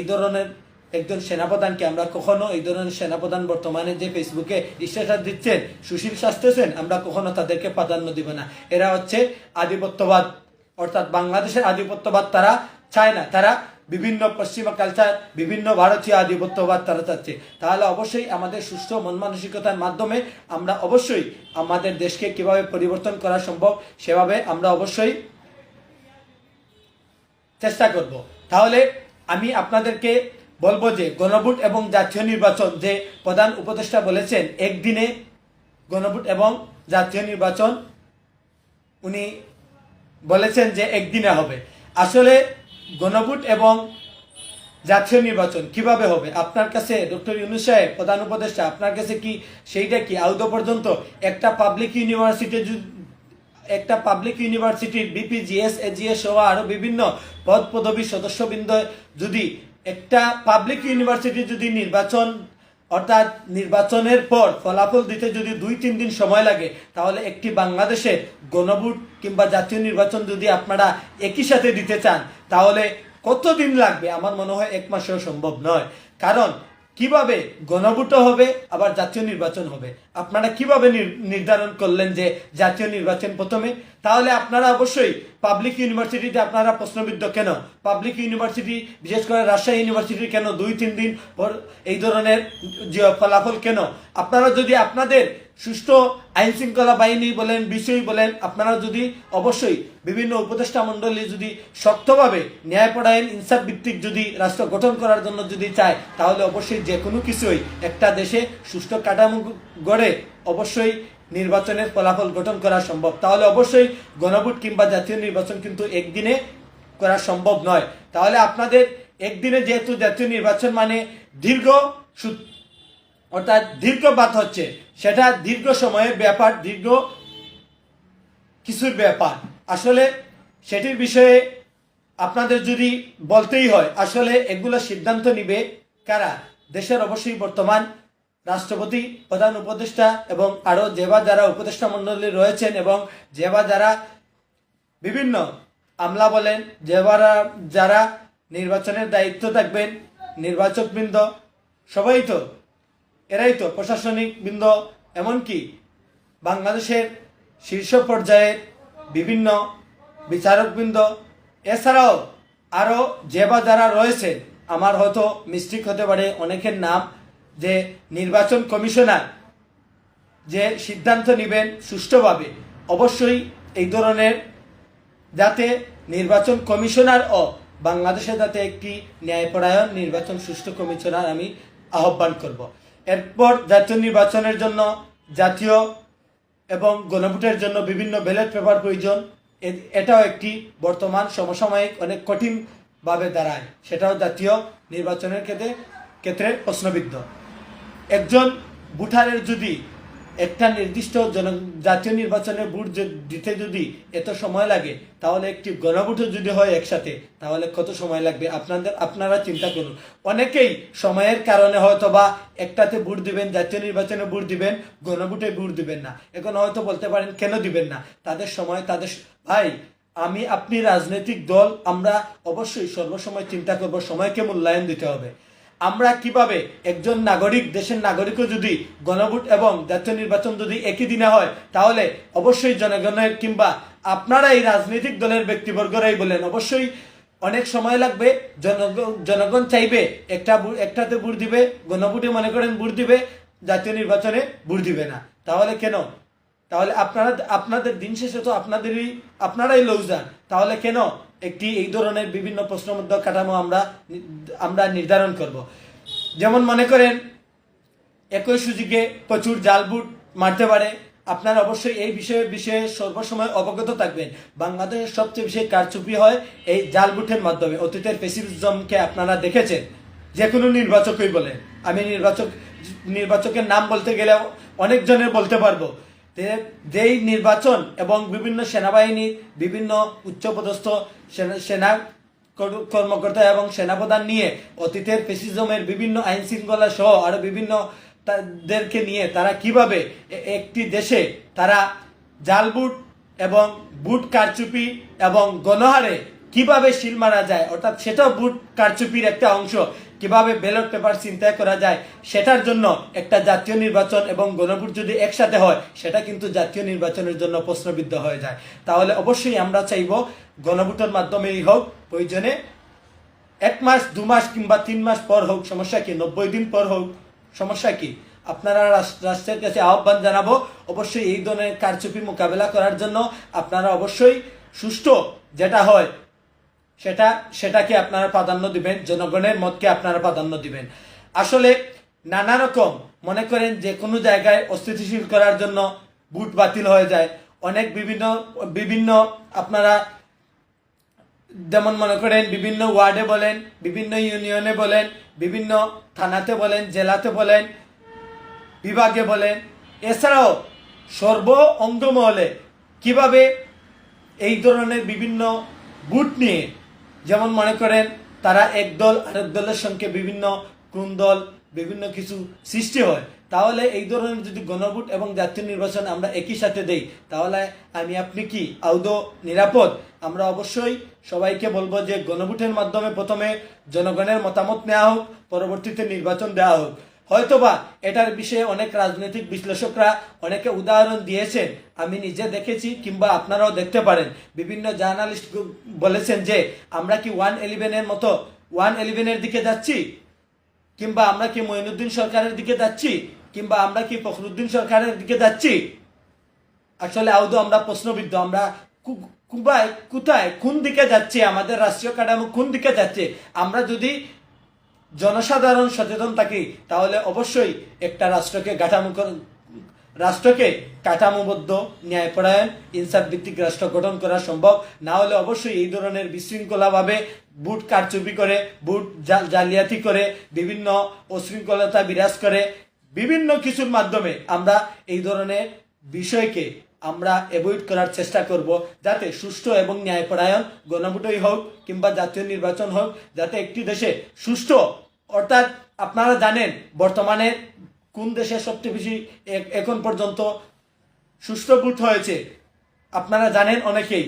ধরনের একজন সেনাপ্রধানকে আমরা কখনো এই ধরনের সেনাপ্রধান বর্তমানে যে ফেসবুকে স্ট্যাটাস দিচ্ছেন, সুশীল শাস্তেছেন, আমরা কখনো তাদেরকে প্রাধান্য দিব না। এরা হচ্ছে আধিপত্যবাদ, অর্থাৎ বাংলাদেশের আধিপত্যবাদ তারা চায় না, তারা বিভিন্ন পশ্চিমা কালচার, বিভিন্ন ভারতীয় আধিপত্যবাদ তারা চাচ্ছে। তাহলে অবশ্যই আমাদের সুস্থ মন মানসিকতার মাধ্যমে আমরা অবশ্যই আমাদের দেশকে কিভাবে পরিবর্তন করা সম্ভব সেভাবে আমরা অবশ্যই চেষ্টা করব। তাহলে আমি আপনাদেরকে বলবো যে গণভোট এবং জাতীয় নির্বাচন, যে প্রধান উপদেষ্টা বলেছেন একদিনে গণভোট এবং জাতীয় নির্বাচন, উনি বলেছেন যে একদিনে হবে। আসলে গণভোট এবং জাতীয় নির্বাচন কিভাবে হবে? আপনার কাছে ডক্টর ইউনূস সাহেব প্রধান উপদেষ্টা, আপনার কাছে কি সেইটা কি আদৌ পর্যন্ত একটা পাবলিক ইউনিভার্সিটির বিপিজিএস এজিএস সহ আরো বিভিন্ন পদ পদবীর সদস্যবৃন্দ যদি একটা পাবলিক ইউনিভার্সিটি যদি অর্থাৎ নির্বাচনের পর ফলাফল দিতে যদি 2-3 দিন সময় লাগে, তাহলে একটি বাংলাদেশে গণভোট কিংবা জাতীয় নির্বাচন যদি আপনারা একই সাথে দিতে চান, তাহলে কতদিন লাগবে? আমার মনে হয় 1 মাসেও সম্ভব নয়। কারণ কিভাবে গণভোটও হবে আবার জাতীয় নির্বাচন হবে? আপনারা কিভাবে নির্ধারণ করলেন যে জাতীয় নির্বাচন প্রথমে? তাহলে আপনারা অবশ্যই পাবলিক ইউনিভার্সিটিতে আপনারা প্রশ্নবিদ্ধ কেন? পাবলিক ইউনিভার্সিটি, বিশেষ করে রাজশাহী ইউনিভার্সিটি কেন 2-3 দিন পর এই ধরনের ফলাফল কেন? আপনারা যদি আপনাদের সুষ্ঠু আইন শৃঙ্খলা বাহিনী বলেন, বিষয় বলেন, আপনারা যদি অবশ্যই বিভিন্ন উপদেষ্টা মণ্ডলী যদি শক্তভাবে ন্যায়পরায়ণ ইনসাফ ভিত্তিক যদি রাষ্ট্র গঠন করার জন্য যদি চায়, তাহলে অবশ্যই যে কোনো কিছুই একটা দেশে সুষ্ঠু কাঠামো গড়ে অবশ্যই নির্বাচনের ফলাফল গঠন করা সম্ভব। তাহলে অবশ্যই গণভোট কিংবা জাতীয় নির্বাচন কিন্তু একদিনে করা সম্ভব নয়। তাহলে আপনাদের একদিনে যেহেতু জাতীয় নির্বাচন মানে অর্থাৎ দীর্ঘ বাদ হচ্ছে, সেটা দীর্ঘ সময়ের ব্যাপার, দীর্ঘ কিছুর ব্যাপার। আসলে সেটির বিষয়ে আপনাদের যদি বলতেই হয়, আসলে এগুলো সিদ্ধান্ত নিবে কারা? দেশের অবশ্যই বর্তমান রাষ্ট্রপতি, প্রধান উপদেষ্টা এবং আরো যারা উপদেষ্টা মণ্ডলী রয়েছেন এবং যারা বিভিন্ন আমলা বলেন, যারা নির্বাচনের দায়িত্ব থাকবেন, নির্বাচকবৃন্দ, সবাই তো এরাই তো প্রশাসনিক বৃন্দ, এমনকি বাংলাদেশের শীর্ষ পর্যায়ের বিভিন্ন বিচারকবৃন্দ, এছাড়াও আরো যারা রয়েছে, আমার হয়তো মিস্টেক হতে পারে অনেকের নাম, যে নির্বাচন কমিশনার যে সিদ্ধান্ত নেবেন সুষ্ঠুভাবে, অবশ্যই এই ধরনের যাতে নির্বাচন কমিশনার ও বাংলাদেশে যাতে একটি ন্যায়পরায়ণ নির্বাচন সুষ্ঠু কমিশনার আমি আহ্বান করব। এরপর জাতীয় নির্বাচনের জন্য জাতীয় এবং গণভোটের জন্য বিভিন্ন ব্যালট পেপার প্রয়োজন। এটাও একটি বর্তমান সমসাময়িক অনেক কঠিন ভাবে দাঁড়ায়, সেটাও জাতীয় নির্বাচনের ক্ষেত্রে প্রশ্নবিদ্ধ। একজন ভোটারের যদি একটা নির্দিষ্ট জাতীয় নির্বাচনে ভোট দিতে যদি এত সময় লাগে, তাহলে একটি গণভোটও যদি হয় একসাথে, তাহলে কত সময় লাগবে? আপনারা চিন্তা করুন। অনেকেই সময়ের কারণে হয়তো বা একটাতে ভোট দিবেন, জাতীয় নির্বাচনে ভোট দিবেন, গণভোটে ভোট দিবেন না। এখন হয়তো বলতে পারেন কেন দিবেন না? তাদের সময় ভাই, আপনি রাজনৈতিক দল, আমরা অবশ্যই সর্বসময় চিন্তা করব, সময়কে মূল্যায়ন দিতে হবে। আমরা কিভাবে একজন নাগরিক, দেশের নাগরিকও যদি গণভোট এবং জাতীয় নির্বাচন যদি একই দিনে হয়, তাহলে অবশ্যই জনগণের কিংবা আপনারা এই রাজনৈতিক দলের ব্যক্তিবর্গরাই বলেন, অবশ্যই অনেক সময় লাগবে। জনগণ চাইবে একটাতে ভোট দিবে, গণভোটে মনে করেন ভোট দিবে, জাতীয় নির্বাচনে ভোট দিবে না। তাহলে কেন? তাহলে আপনাদের দিন শেষে তো আপনারাই লুজার। তাহলে কেন এই ধরনের বিভিন্ন প্রশ্নবোধক কাঠামো আমরা নির্ধারণ করব? যেমন মনে করেন একই সুযোগে প্রচুর জাল ভোট মারতে পারে। আপনারা অবশ্যই এই বিষয়ে সর্বসময় অবগত থাকবেন। বাংলাদেশের সবচেয়ে বেশি কারচুপি হয় এই জাল ভোটের মাধ্যমে। অতীতের ফ্যাসিজমকে আপনারা দেখেছেন, যে কোনো নির্বাচকই বলেন। আমি নির্বাচকের নাম বলতে গেলে অনেক জনের বলতে পারবো। যেই নির্বাচন এবং বিভিন্ন সেনাবাহিনীর বিভিন্ন উচ্চপদস্থ সেনা কর্মকর্তা এবং সেনাপ্রধান নিয়ে অতীতের ফ্যাসিজমের বিভিন্ন আইন শৃঙ্খলা সহ আরো বিভিন্ন তাদেরকে নিয়ে তারা কিভাবে একটি দেশে তারা জাল ভোট এবং ভোট কারচুপি এবং গণহারে কিভাবে সিল মারা যায়, অর্থাৎ সেটাও ভোট কারচুপির একটা অংশ, কিভাবে ব্যালট পেপার ছিনতাই করা যায়, সেটার জন্য একটা জাতীয় নির্বাচন এবং গণভোট যদি একসাথে হয়, সেটা কিন্তু জাতীয় নির্বাচনের জন্য প্রশ্নবিদ্ধ হয়ে যায়। তাহলে অবশ্যই আমরা চাইব গণভোটের মাধ্যমেই হোক, প্রয়োজনে 1 মাস 2 মাস কিংবা 3 মাস পর হোক, সমস্যা কি? 90 দিন পর হোক, সমস্যা কি? আপনারা রাষ্ট্রের কাছে আহ্বান জানাবো, অবশ্যই এই ধরনের কারচুপি মোকাবেলা করার জন্য আপনারা অবশ্যই সুষ্ঠু যেটা হয় সেটাকে আপনারা প্রাধান্য দিবেন, জনগণের মতকে আপনারা প্রাধান্য দিবেন। আসলে নানা রকম মনে করেন যে কোনো জায়গায় অস্থিতিশীল করার জন্য ভোট বাতিল হয়ে যায়, অনেক বিভিন্ন আপনারা যেমন মনে করেন বিভিন্ন ওয়ার্ডে বলেন, বিভিন্ন ইউনিয়নে বলেন, বিভিন্ন থানাতে বলেন, জেলাতে বলেন, বিভাগে বলেন, এছাড়াও সর্ব অঙ্গমহলে কিভাবে এই ধরনের বিভিন্ন বুট নিয়ে, যেমন মনে করেন তারা এক দল আরেক দলের সঙ্গে বিভিন্ন কুন্দল বিভিন্ন কিছু সৃষ্টি হয়। তাহলে এই ধরনের যদি গণভোট এবং জাতীয় নির্বাচন আমরা একই সাথে দেই, তাহলে আমি আপনি কি আদৌ নিরাপদ? আমরা অবশ্যই সবাইকে বলবো যে গণভোটের মাধ্যমে প্রথমে জনগণের মতামত নেওয়া হোক, পরবর্তীতে নির্বাচন দেওয়া হোক। হয়তোবা এটার বিষয়ে অনেক রাজনৈতিক বিশ্লেষকরা অনেকে উদাহরণ দিয়েছেন, আমি নিজে দেখেছি, কিংবা আপনারাও দেখতে পারেন। বিভিন্ন জার্নালিস্ট বলেছেন যে আমরা কি 111-এর মতো 111-এর দিকে যাচ্ছি, কিংবা আমরা কি মঈনুদ্দিন সরকারের দিকে যাচ্ছি, কিংবা আমরা কি ফখরুদ্দিন সরকারের দিকে যাচ্ছি। আসলে আদৌ আমরা প্রশ্নবিদ্ধ, আমরা কোথায় কোন দিকে যাচ্ছে, আমাদের রাষ্ট্রীয় কাঠামো কোন দিকে যাচ্ছে। আমরা যদি জনসাধারণ সচেতন থাকি তাহলে অবশ্যই একটা রাষ্ট্রকে কাঠামোবদ্ধ, ন্যায়পরায়ণ, ইনসাফ ভিত্তিক রাষ্ট্র গঠন করা সম্ভব। না হলে অবশ্যই এই ধরনের বিশৃঙ্খলাভাবে ভোট কারচুপি করে, ভোট জালিয়াতি করে, বিভিন্ন অশৃঙ্খলতা বিরাজ করে, বিভিন্ন কিছুর মাধ্যমে আমরা এই ধরনের বিষয়কে আমরা অ্যাভয়েড করার চেষ্টা করব, যাতে সুষ্ঠু এবং ন্যায়পরায়ণ গণভোটই হোক কিংবা জাতীয় নির্বাচন হোক, যাতে একটি দেশে সুষ্ঠু, অর্থাৎ আপনারা জানেন বর্তমানে কোন দেশে সবচেয়ে বেশি এখন পর্যন্ত সুষ্ঠু ভোট হয়েছে, আপনারা জানেন অনেকেই।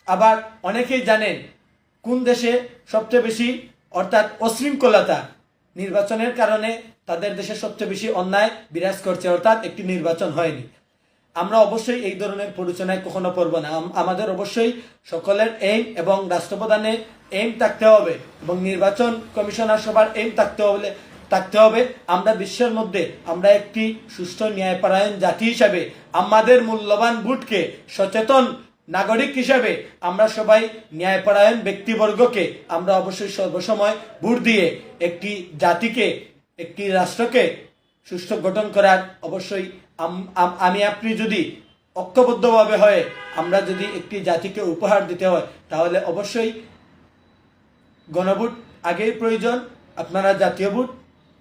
আবার অনেকেই জানেন কোন দেশে সবচেয়ে বেশি, অর্থাৎ অশৃঙ্খলতা নির্বাচনের কারণে তাদের দেশে সবচেয়ে বেশি অন্যায় বিরাজ করছে, অর্থাৎ একটি নির্বাচন হয়নি। আমরা অবশ্যই এই ধরনের প্ররোচনায় কখনো পড়ব না। আমাদের অবশ্যই সকলের এইম এবং রাষ্ট্রপ্রধানের এইম থাকতে হবে, এবং নির্বাচন কমিশনার সবার এইম থাকতে হবে আমরা বিশ্বের মধ্যে আমরা একটি সুষ্ঠু ন্যায়পরায়ণ জাতি হিসাবে আমাদের মূল্যবান ভোটকে সচেতন নাগরিক হিসাবে আমরা সবাই ন্যায়পরায়ণ ব্যক্তিবর্গকে আমরা অবশ্যই সর্বসময় ভোট দিয়ে একটি জাতিকে, একটি রাষ্ট্রকে সুষ্ঠু গঠন করার অবশ্যই আমি আপনি যদি ঐক্যবদ্ধভাবে হয়ে আমরা যদি একটি জাতিকে উপহার দিতে হয়, তাহলে অবশ্যই গণভোট আগেই প্রয়োজন, আপনারা জাতীয় ভোট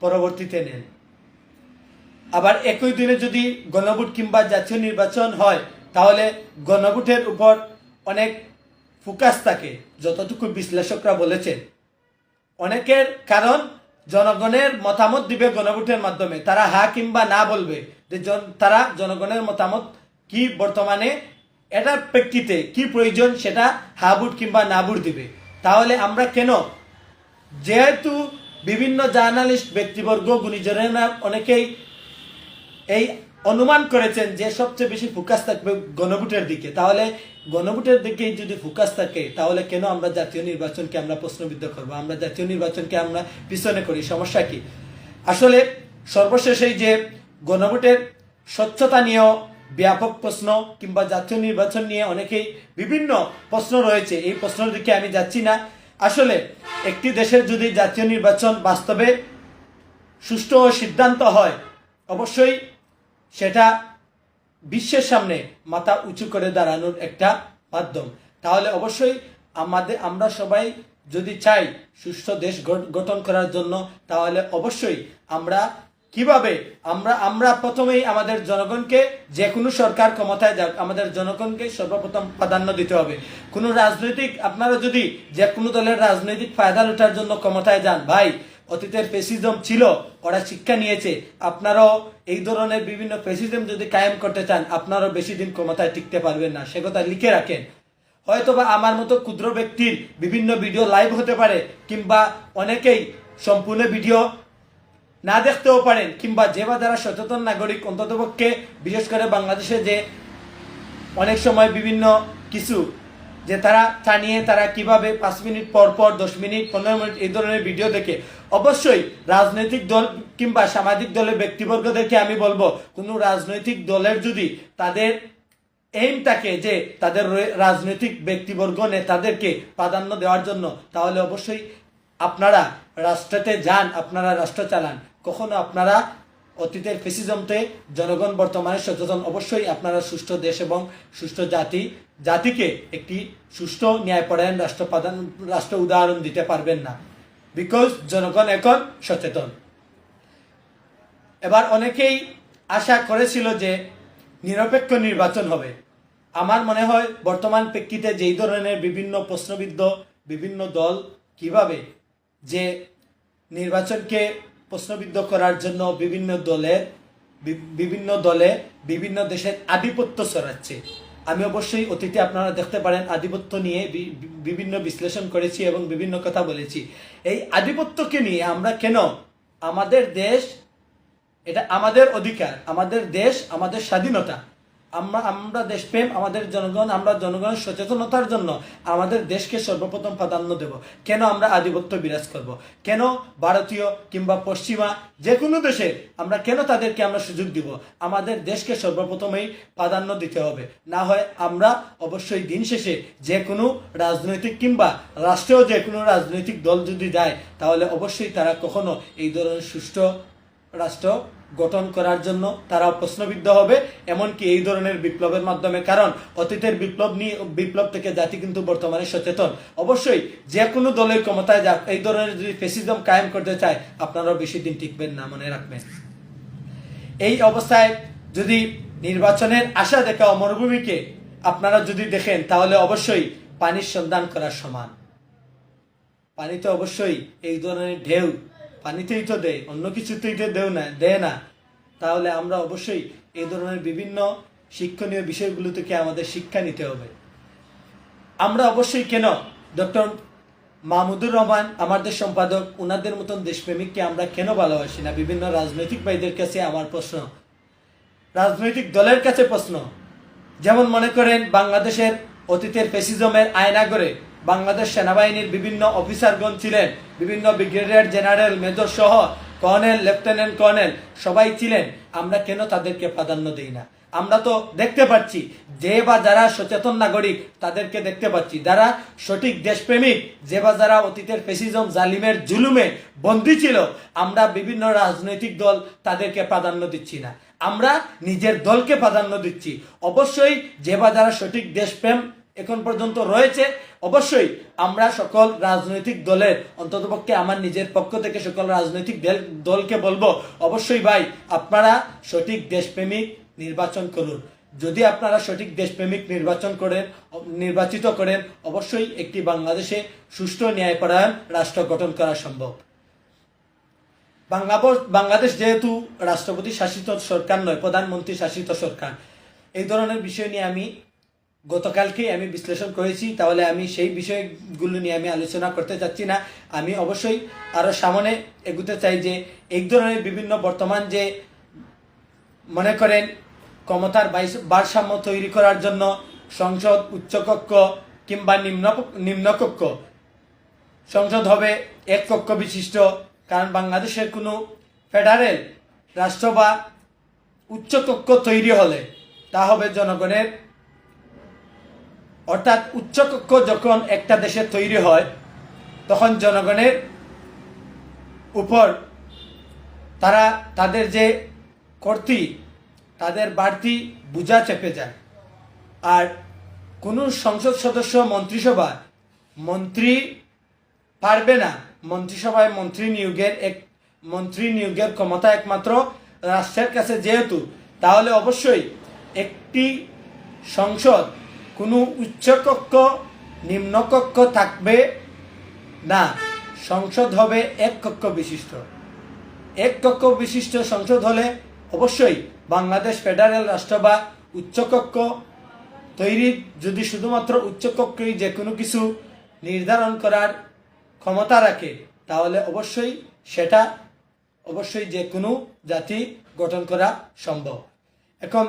পরবর্তীতে নেন। আবার একই দিনে যদি গণভোট কিংবা জাতীয় নির্বাচন হয়, তাহলে গণভোটের উপর অনেক ফোকাস থাকে, যতটুকু বিশ্লেষকরা বলেছেন। অনেকের কারণ জনগণের মতামত দিবে গণভোটের মাধ্যমে, তারা হা কিংবা না বলবে, যে তারা জনগণের মতামত কি বর্তমানে এটার প্রেক্ষিতে কি প্রয়োজন সেটা হা ভোট কিংবা না ভোট দিবে। তাহলে আমরা কেন, যেহেতু বিভিন্ন জার্নালিস্ট ব্যক্তিবর্গ গুণীজনেরা অনেকেই এই অনুমান করেছেন যে সবচেয়ে বেশি ফোকাস থাকবে গণভোটের দিকে, তাহলে গণভোটের দিকেই যদি ফোকাস থাকে তাহলে কেন আমরা জাতীয় নির্বাচনকে আমরা প্রশ্নবিদ্ধ করব, আমরা জাতীয় নির্বাচনকে আমরা পিছনে করি, সমস্যা কি? আসলে সর্বশেষেই যে গণভোটের স্বচ্ছতা নিয়েও ব্যাপক প্রশ্ন, কিংবা জাতীয় নির্বাচন নিয়ে অনেকেই বিভিন্ন প্রশ্ন রয়েছে, এই প্রশ্নের দিকে আমি যাচ্ছি না। আসলে একটি দেশের যদি জাতীয় নির্বাচন বাস্তবে সুষ্ঠু সিদ্ধান্ত হয়, অবশ্যই সেটা বিশ্বের সামনে মাথা উঁচু করে দাঁড়ানোর একটা মাধ্যম। তাহলে অবশ্যই আমরা সবাই যদি চাই সুষ্ঠু দেশ গঠন করার জন্য, তাহলে অবশ্যই আমরা কিভাবে আমরা প্রথমেই আমাদের জনগণকে, যে কোনো সরকার ক্ষমতায় যাক, আমাদের জনগণকে সর্বপ্রথম প্রাধান্য দিতে হবে। কোনো রাজনৈতিক, আপনারা যদি যে কোনো দলের রাজনৈতিক ফায়দা লোটার জন্য ক্ষমতায় যান, ভাই অতীতের ফ্যাসিজম ছিল, ওরা শিক্ষা নিয়েছে, আপনারাও এই ধরনের বিভিন্ন ফ্যাসিজম যদি কায়েম করতে চান, আপনারাও বেশি দিন ক্ষমতায় টিকতে পারবেন না, সে কথা লিখে রাখেন। হয়তোবা আমার মতো ক্ষুদ্র ব্যক্তির বিভিন্ন ভিডিও লাইভ হতে পারে, কিংবা অনেকেই সম্পূর্ণ ভিডিও না দেখতেও পারেন, কিংবা যে বা যারা সচেতন নাগরিক, অন্ততপক্ষে বিশেষ করে বাংলাদেশে যে অনেক সময় বিভিন্ন কিছু যে তারা টানিয়ে তারা কিভাবে 5 মিনিট পর পর 10 মিনিট 15 মিনিট এই ধরনের ভিডিও দেখে, অবশ্যই রাজনৈতিক দল কিংবা সামাজিক দলের ব্যক্তিবর্গদেরকে আমি বলবো, কোনো রাজনৈতিক দলের যদি তাদের এইম থাকে যে তাদের রাজনৈতিক ব্যক্তিবর্গ নেতাদেরকে প্রাধান্য দেওয়ার জন্য, তাহলে অবশ্যই আপনারা রাষ্ট্রতে যান, আপনারা রাষ্ট্র চালান, কখনো আপনারা অতীতের ফেসিজমতে জনগণ বর্তমানে সচেতন। অবশ্যই আপনারা সুষ্ঠু দেশ এবং সুষ্ঠু জাতিকে একটি সুষ্ঠু ন্যায়পরায়ণ রাষ্ট্র উদাহরণ দিতে পারবেন না, বিকজ জনগণ এখন সচেতন। এবার অনেকেই আশা করেছিল যে নিরপেক্ষ নির্বাচন হবে। আমার মনে হয় বর্তমান প্রেক্ষিতে যেই ধরনের বিভিন্ন প্রশ্নবিদ্ধ বিভিন্ন দল কিভাবে যে নির্বাচনকে প্রশ্নবিদ্ধ করার জন্য বিভিন্ন দলে বিভিন্ন দেশের আধিপত্য ছড়াচ্ছে। আমি অবশ্যই অতীতে আপনারা দেখতে পারেন আধিপত্য নিয়ে বিভিন্ন বিশ্লেষণ করেছি এবং বিভিন্ন কথা বলেছি। এই আধিপত্যকে নিয়ে আমরা কেন, আমাদের দেশ, এটা আমাদের অধিকার, আমাদের দেশ, আমাদের স্বাধীনতা, আমরা দেশপ্রেম, আমাদের জনগণ, আমরা জনগণের সচেতনতার জন্য আমাদের দেশকে সর্বপ্রথম প্রাধান্য দেব। কেন আমরা আধিপত্য বিরাজ করব? কেন ভারতীয় কিংবা পশ্চিমা যে কোনো দেশে আমরা কেন তাদেরকে আমরা সুযোগ দিব? আমাদের দেশকে সর্বপ্রথমেই প্রাধান্য দিতে হবে। না হয় আমরা অবশ্যই দিন শেষে যে কোনো রাজনৈতিক কিংবা রাষ্ট্রেও যে কোনো রাজনৈতিক দল যদি যায়, তাহলে অবশ্যই তারা কখনো এই ধরনের সুষ্ঠু রাষ্ট্র গঠন করার জন্য তারা প্রশ্নবিদ্ধ হবে, এমনকি এই ধরনের বিপ্লবের মাধ্যমে। কারণ অতীতের বিপ্লব থেকে জাতি কিন্তু বর্তমানে সচেতন। অবশ্যই যে কোনো দলের ক্ষমতায় যাক, এই ধরনের যদি ফ্যাসিজম কায়েম করতে চায়, আপনারা বেশি দিন টিকবেন না, মনে রাখবেন। এই অবস্থায় যদি নির্বাচনের আশা দেখা মরুভূমিকে আপনারা যদি দেখেন, তাহলে অবশ্যই পানির সন্ধান করার সমান। পানিতে অবশ্যই এই ধরনের ঢেউ পানিতেই তো দেয়, অন্য কিছুতেই তো দেয় না। তাহলে আমরা অবশ্যই এই ধরনের বিভিন্ন শিক্ষণীয় বিষয়গুলো থেকে আমাদের শিক্ষা নিতে হবে। আমরা অবশ্যই কেন ডক্টর মাহমুদুর রহমান আমাদের সম্পাদক, ওনাদের মতন দেশপ্রেমিককে আমরা কেন ভালোবাসি না? বিভিন্ন রাজনৈতিক ভাইদের কাছে আমার প্রশ্ন, রাজনৈতিক দলের কাছে প্রশ্ন। যেমন মনে করেন বাংলাদেশের অতীতের ফ্যাসিজমের আয়নাগরে বাংলাদেশ সেনাবাহিনীর বিভিন্ন অফিসারগণ ছিলেন, বিভিন্ন ব্রিগেডিয়ার জেনারেল, মেজর সহ কর্নেল, লেফটেন্যান্ট কর্নেল সবাই ছিলেন। আমরা কেন তাদেরকে প্রাধান্য দিই না? আমরা তো দেখতে পাচ্ছি যে বা যারা সচেতন নাগরিক তাদেরকে দেখতে পাচ্ছি, যারা সঠিক দেশপ্রেমিক, যে বা যারা অতীতের ফ্যাসিজম জালিমের জুলুমে বন্দী ছিল, আমরা বিভিন্ন রাজনৈতিক দল তাদেরকে প্রাধান্য দিচ্ছি না, আমরা নিজের দলকে প্রাধান্য দিচ্ছি। অবশ্যই যে বা যারা সঠিক দেশপ্রেম এখন পর্যন্ত রয়েছে, অবশ্যই আমরা সকল রাজনৈতিক দলের, অন্ততপক্ষে আমার নিজের পক্ষ থেকে সকল রাজনৈতিক দলকে বলবো, অবশ্যই ভাই আপনারা সঠিক দেশপ্রেমিক নির্বাচন করুন। যদি আপনারা সঠিক দেশপ্রেমিক নির্বাচিত করেন, অবশ্যই একটি বাংলাদেশে সুষ্ঠু ন্যায়পরায়ণ রাষ্ট্র গঠন করা সম্ভব। বাংলাদেশ যেহেতু রাষ্ট্রপতি শাসিত সরকার নয়, প্রধানমন্ত্রী শাসিত সরকার, এই ধরনের বিষয় নিয়ে আমি গতকালকেই বিশ্লেষণ করেছি। তাহলে আমি সেই বিষয়গুলো নিয়ে আমি আলোচনা করতে চাচ্ছি না। আমি অবশ্যই আরো সামনে এগুতে চাই যে এই ধরনের বিভিন্ন বর্তমান যে মনে করেন ক্ষমতার ভারসাম্য তৈরি করার জন্য সংসদ উচ্চকক্ষ কিংবা নিম্নকক্ষ, সংসদ হবে এক কক্ষ বিশিষ্ট, কারণ বাংলাদেশের কোনো ফেডারেল রাষ্ট্র বা উচ্চকক্ষ তৈরি হলে তা হবে জনগণের, অর্থাৎ উচ্চকক্ষ যখন একটা দেশে তৈরি হয় তখন জনগণের উপর তাদের যে তাদের বাড়তি বোঝা চেপে যায়। আর কোনো সংসদ সদস্য মন্ত্রী পারবে না, মন্ত্রিসভায় মন্ত্রী নিয়োগের ক্ষমতা একমাত্র রাষ্ট্রের কাছে যেহেতু, তাহলে অবশ্যই একটি সংসদ কোনো উচ্চকক্ষ নিম্নকক্ষ থাকবে না, সংসদ হবে এক কক্ষ বিশিষ্ট। এক কক্ষ বিশিষ্ট সংসদ হলে অবশ্যই বাংলাদেশ ফেডারেল রাষ্ট্র বা উচ্চকক্ষ তৈরি, যদি শুধুমাত্র উচ্চকক্ষই যে কোনো কিছু নির্ধারণ করার ক্ষমতা রাখে, তাহলে অবশ্যই যে কোনো জাতি গঠন করা সম্ভব। এখন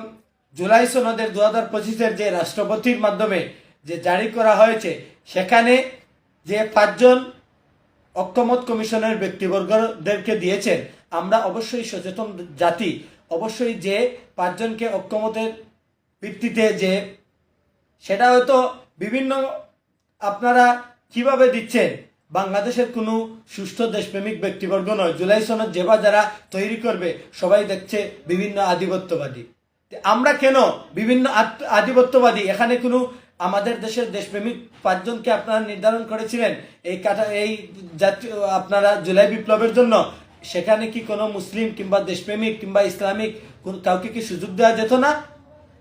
জুলাই সনদের 2025-এর যে রাষ্ট্রপতির মাধ্যমে যে জারি করা হয়েছে, সেখানে যে 5 জন ঐকমত্য কমিশনের ব্যক্তিবর্গদেরকে দিয়েছেন, আমরা অবশ্যই সচেতন জাতি, অবশ্যই যে 5 জনকে ঐকমত্যের ভিত্তিতে যে সেটা হয়তো বিভিন্ন আপনারা কিভাবে দিচ্ছেন, বাংলাদেশের কোনো সুষ্ঠু দেশপ্রেমিক ব্যক্তিবর্গ নয়। জুলাই সনদ যারা তৈরি করবে সবাই দেখছে বিভিন্ন আধিপত্যবাদী। আমরা কেন বিভিন্ন আধিপত্যবাদী? এখানে কোনো আমাদের দেশের দেশপ্রেমিক 5 জনকে আপনারা নির্ধারণ করেছিলেন এই জাতীয় আপনারা জুলাই বিপ্লবের জন্য। সেখানে কি কোনো মুসলিম কিংবা দেশপ্রেমিক কিংবা ইসলামিক কাউকে কি সুযোগ দেওয়া যেত না?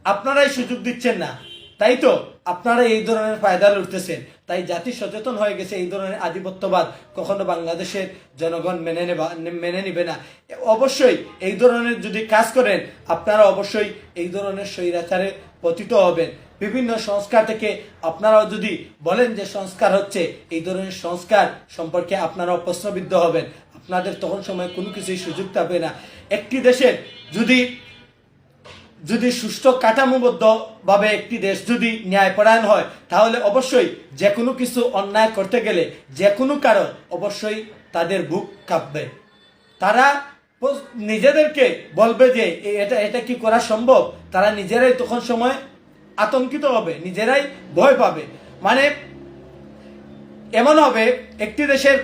আপনারাই সুযোগ দিচ্ছেন না, তাই তো আপনারা এই ধরনের ফায়দা লুটতেছেন। তাই জাতি সচেতন হয়ে গেছে, এই ধরনের আধিপত্যবাদ কখনো বাংলাদেশের জনগণ মেনে নিবে না। অবশ্যই এই ধরনের যদি কাজ করেন আপনারা অবশ্যই এই ধরনের স্বৈরাচারে পতিত হবেন। বিভিন্ন সংস্কার থেকে আপনারাও যদি বলেন যে সংস্কার হচ্ছে, এই ধরনের সংস্কার সম্পর্কে আপনারাও প্রশ্নবিদ্ধ হবেন। আপনাদের তখন সময় কোনো কিছুই সুযোগ পাবে না। একটি দেশের যদি সুষ্ঠু কাঠামোবদ্ধভাবে একটি দেশ যদি ন্যায়পরায়ণ হয়, তাহলে অবশ্যই যে কোনো কিছু অন্যায় করতে গেলে যে কোনো কারণ অবশ্যই তাদের বুক কাঁপবে। তারা নিজেদেরকে বলবে যে এটা কি করা সম্ভব। তারা নিজেরাই তখন সময় আতঙ্কিত হবে, নিজেরাই ভয় পাবে। মানে এমন হবে একটি দেশের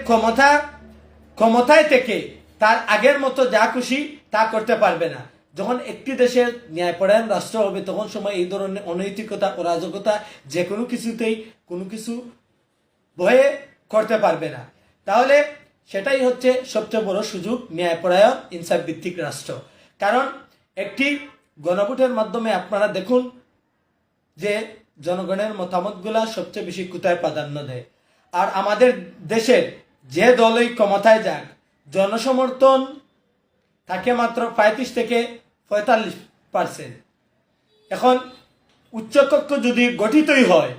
ক্ষমতায় থেকে তার আগের মতো যা খুশি তা করতে পারবে না। যখন একটি দেশের ন্যায়পরায়ণ রাষ্ট্র হবে তখন সময় এই ধরনের অনৈতিকতা অরাজকতা যে কোনো কিছুতেই কোনো কিছু ভয়ে করতে পারবে না। তাহলে সেটাই হচ্ছে সবচেয়ে বড় সুযোগ, ন্যায়পরায়ণ ইনসাফ ভিত্তিক রাষ্ট্র। কারণ একটি গণভোটের মাধ্যমে আপনারা দেখুন যে জনগণের মতামতগুলা সবচেয়ে বেশি কোথায় প্রাধান্য দেয়। আর আমাদের দেশের যে দলই ক্ষমতায় যাক জনসমর্থন থাকে মাত্র 35 থেকে 45%। এখন উচ্চকক্ষ যদি গঠিতই হয়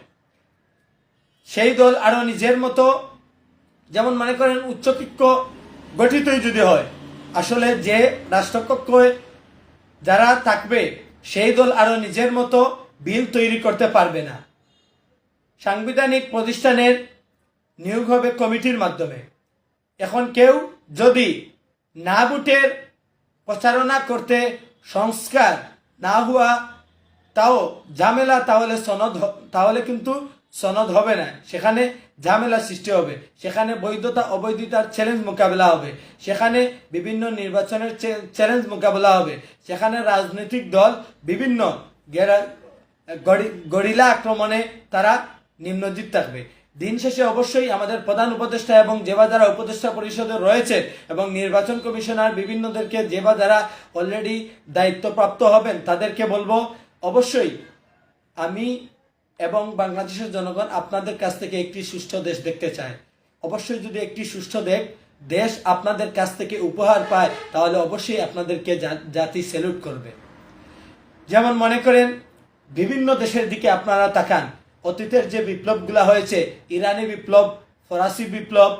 সেই দল আরো নিজের মতো, যেমন মনে করেন উচ্চকক্ষ গঠিতই যদি হয়, আসলে যে রাষ্ট্রকক্ষে যারা থাকবে সেই দল আরো নিজের মতো বিল তৈরি করতে পারবে না। সাংবিধানিক প্রতিষ্ঠানের নিয়োগ হবে কমিটির মাধ্যমে। এখন কেউ যদি না ভোটের প্রচারণা করতে সংস্কার না হওয়া তাও ঝামেলা, তাহলে কিন্তু সনদ হবে না। সেখানে ঝামেলা সৃষ্টি হবে, সেখানে বৈধতা অবৈধতার চ্যালেঞ্জ মোকাবেলা হবে, সেখানে বিভিন্ন নির্বাচনের চ্যালেঞ্জ মোকাবেলা হবে, সেখানে রাজনৈতিক দল বিভিন্ন গরিলা আক্রমণে তারা নিম্নজিত থাকবে। দিন শেষে অবশ্যই আমাদের প্রধান উপদেষ্টা এবং যারা উপদেষ্টা পরিষদে রয়েছে এবং নির্বাচন কমিশনার বিভিন্নদেরকে যারা অলরেডি দায়িত্বপ্রাপ্ত হবেন তাদেরকে বলবো, অবশ্যই আমি এবং বাংলাদেশের জনগণ আপনাদের কাছ থেকে একটি সুষ্ঠু দেশ দেখতে চায়। অবশ্যই যদি একটি সুষ্ঠু দেশ আপনাদের কাছ থেকে উপহার পায় তাহলে অবশ্যই আপনাদেরকে জাতি স্যালুট করবে। যেমন মনে করেন বিভিন্ন দেশের দিকে আপনারা তাকান, অতীতের যে বিপ্লবগুলা হয়েছে, ইরানি বিপ্লব, ফরাসি বিপ্লব,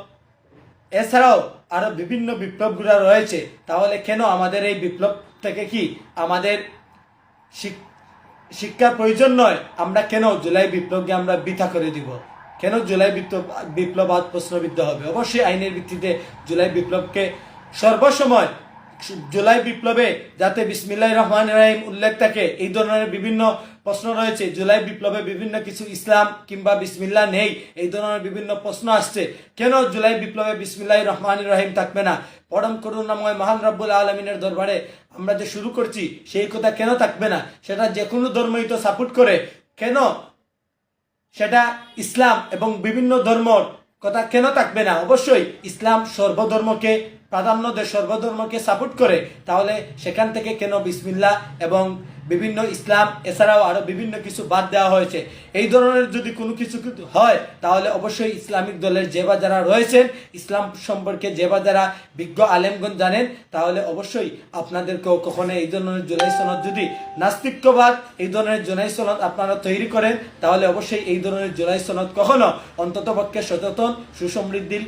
এছাড়াও আরো বিভিন্ন বিপ্লবগুলা রয়েছে, তাহলে কেন আমাদের এই বিপ্লব থেকে কি আমাদের শিক্ষার প্রয়োজন নয়? আমরা কেন জুলাই বিপ্লবকে আমরা বৃথা করে দিব? কেন জুলাই বিপ্লব আজ প্রশ্নবিদ্ধ হবে? অবশ্যই আইনের ভিত্তিতে জুলাই বিপ্লবকে সর্বসময় জুলাই বিপ্লবে যাতে বিসমিল্লাহির রহমানির রহিম উল্লেখ থাকে, এই ধরনের বিভিন্ন প্রশ্ন রয়েছে। জুলাই বিপ্লবে বিভিন্ন কিছু ইসলাম কিংবা বিসমিল্লাহ নেই, এই ধরনের বিভিন্ন প্রশ্ন আসছে। কেন জুলাই বিপ্লবে বিসমিল্লাহির রহমানির রহিম থাকবে না? পরম করুণাময় মহান রব্বুল আলমিনের দরবারে আমরা যে শুরু করছি সেই কথা কেন থাকবে না? সেটা যে কোনো ধর্মই তো সাপোর্ট করে, কেন সেটা ইসলাম এবং বিভিন্ন ধর্মর কথা কেন থাকবে না? অবশ্যই ইসলাম সর্বধর্মকে প্রাধান্য দেয়, সর্বধর্মকে সাপোর্ট করে, তাহলে সেখান থেকে কেন বিসমিল্লাহ এবং বিভিন্ন ইসলাম এছাড়াও আরো বিভিন্ন কিছু বাদ দেওয়া হয়েছে? এই ধরনের যদি কোনো কিছু হয় তাহলে অবশ্যই ইসলামিক দলের যারা রয়েছেন, ইসলাম সম্পর্কে যারা বিজ্ঞ আলেমগণ জানেন, তাহলে অবশ্যই আপনাদেরকেও কখনো এই ধরনের জুলাই সনদ যদি নাস্তিক্যবাদ এই ধরনের জুলাই সনদ আপনারা তৈরি করেন, তাহলে অবশ্যই এই ধরনের জুলাই সনদ কখনো অন্ততপক্ষে সচেতন সুসমৃদ্ধির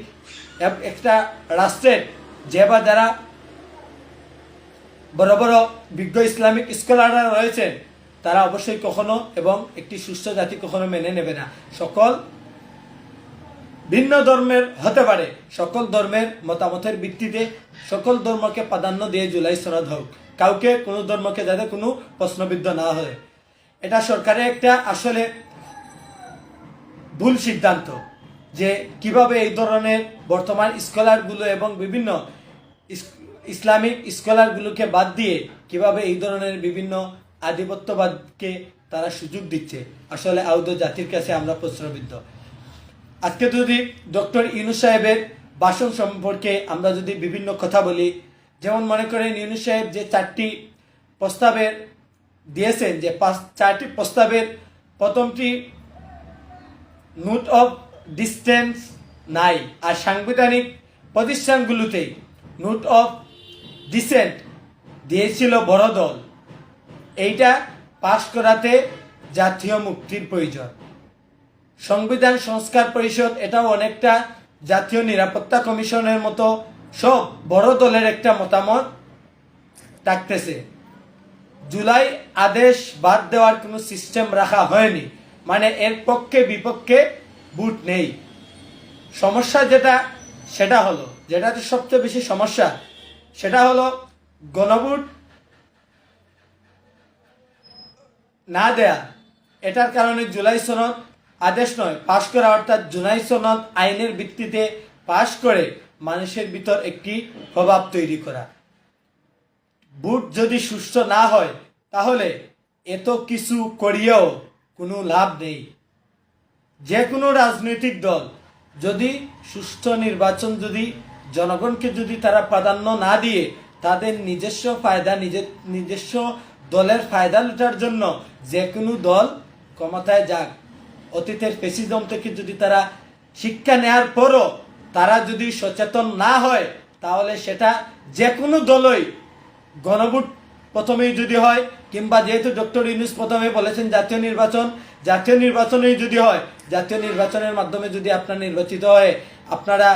একটা রাষ্ট্রের যারা বড় বড় বিজ্ঞ ইসলামিক স্কলাররা রয়েছেন তারা অবশ্যই কখনো এবং একটি সুস্থ জাতি কখনো মেনে নেবে না। সকল ভিন্ন ধর্মের হতে পারে, সকল ধর্মের মতামতের ভিত্তিতে সকল ধর্মকে প্রাধান্য দিয়ে জুলাই সনদ হোক, কাউকে কোনো ধর্মকে যাতে কোনো প্রশ্নবিদ্ধ না হয়। এটা সরকারের একটা আসলে ভুল সিদ্ধান্ত। যে কিভাবে এই ধরনের বর্তমান স্কলারগুলো এবং বিভিন্ন ইসলামিক স্কলারগুলোকে বাদ দিয়ে কিভাবে এই ধরনের বিভিন্ন আধিপত্যবাদকে তারা সুযোগ দিচ্ছে। আসলে আউদো জাতির কাছে আমরা প্রশ্নবিদ্ধ। আজকে যদি ডক্টর ইউনূস সাহেবের ভাষণ সম্পর্কে আমরা যদি বিভিন্ন কথা বলি, যেমন মনে করেন ইউনূস সাহেব যে 4টি প্রস্তাবের দিয়েছেন, যে 4টি প্রস্তাবের প্রথমটি নোট অফ ডিস্টেন্স নাই, আর সাংবিধানিক প্রতিষ্ঠানগুলোতেই নোট অফ ডিসেন্ট দিয়েছিল বড় দল। এইটা পাশ করাতে জাতীয় মুক্তির প্রয়োজন। সংবিধান সংস্কার পরিষদ এটাও অনেকটা জাতীয় নিরাপত্তা কমিশনের মতো সব বড় দলের একটা মতামত থাকতেছে। জুলাই আদেশ বাদ দেওয়ার কোনো সিস্টেম রাখা হয়নি, মানে এর পক্ষে বিপক্ষে ভোট নেই। সমস্যা সেটা হলো, যেটাতে সবচেয়ে বেশি সমস্যা সেটা হলো গণভোট না দেয়া। এটার কারণে জুলাই সনদ আদেশ নয় পাশ করা, অর্থাৎ জুলাই সনদ আইনের ভিত্তিতে পাশ করে মানুষের ভিতর একটি প্রভাব তৈরি করা। ভোট যদি সুষ্ঠু না হয় তাহলে এত কিছু করিয়েও কোনো লাভ নেই। যে কোনো রাজনৈতিক দল যদি সুষ্ঠু নির্বাচন যদি জনগণকে যদি তারা প্রাধান্য না দিয়ে তাদের নিজস্ব ফায়দা নিজস্ব দলের ফায়দা লুটার জন্য যে কোনো দল ক্ষমতায় যাক, অতীতের ফ্যাসিজম থেকে যদি তারা শিক্ষা নেওয়ার পরও তারা যদি সচেতন না হয় তাহলে সেটা যে কোনো দলই গণভোট প্রথমেই যদি হয়, কিংবা যেহেতু ডক্টর ইউনূস প্রথমে বলেছেন জাতীয় নির্বাচনেই যদি হয়, জাতীয় নির্বাচনের মাধ্যমে যদি আপনারা নির্বাচিত হয়ে আপনারা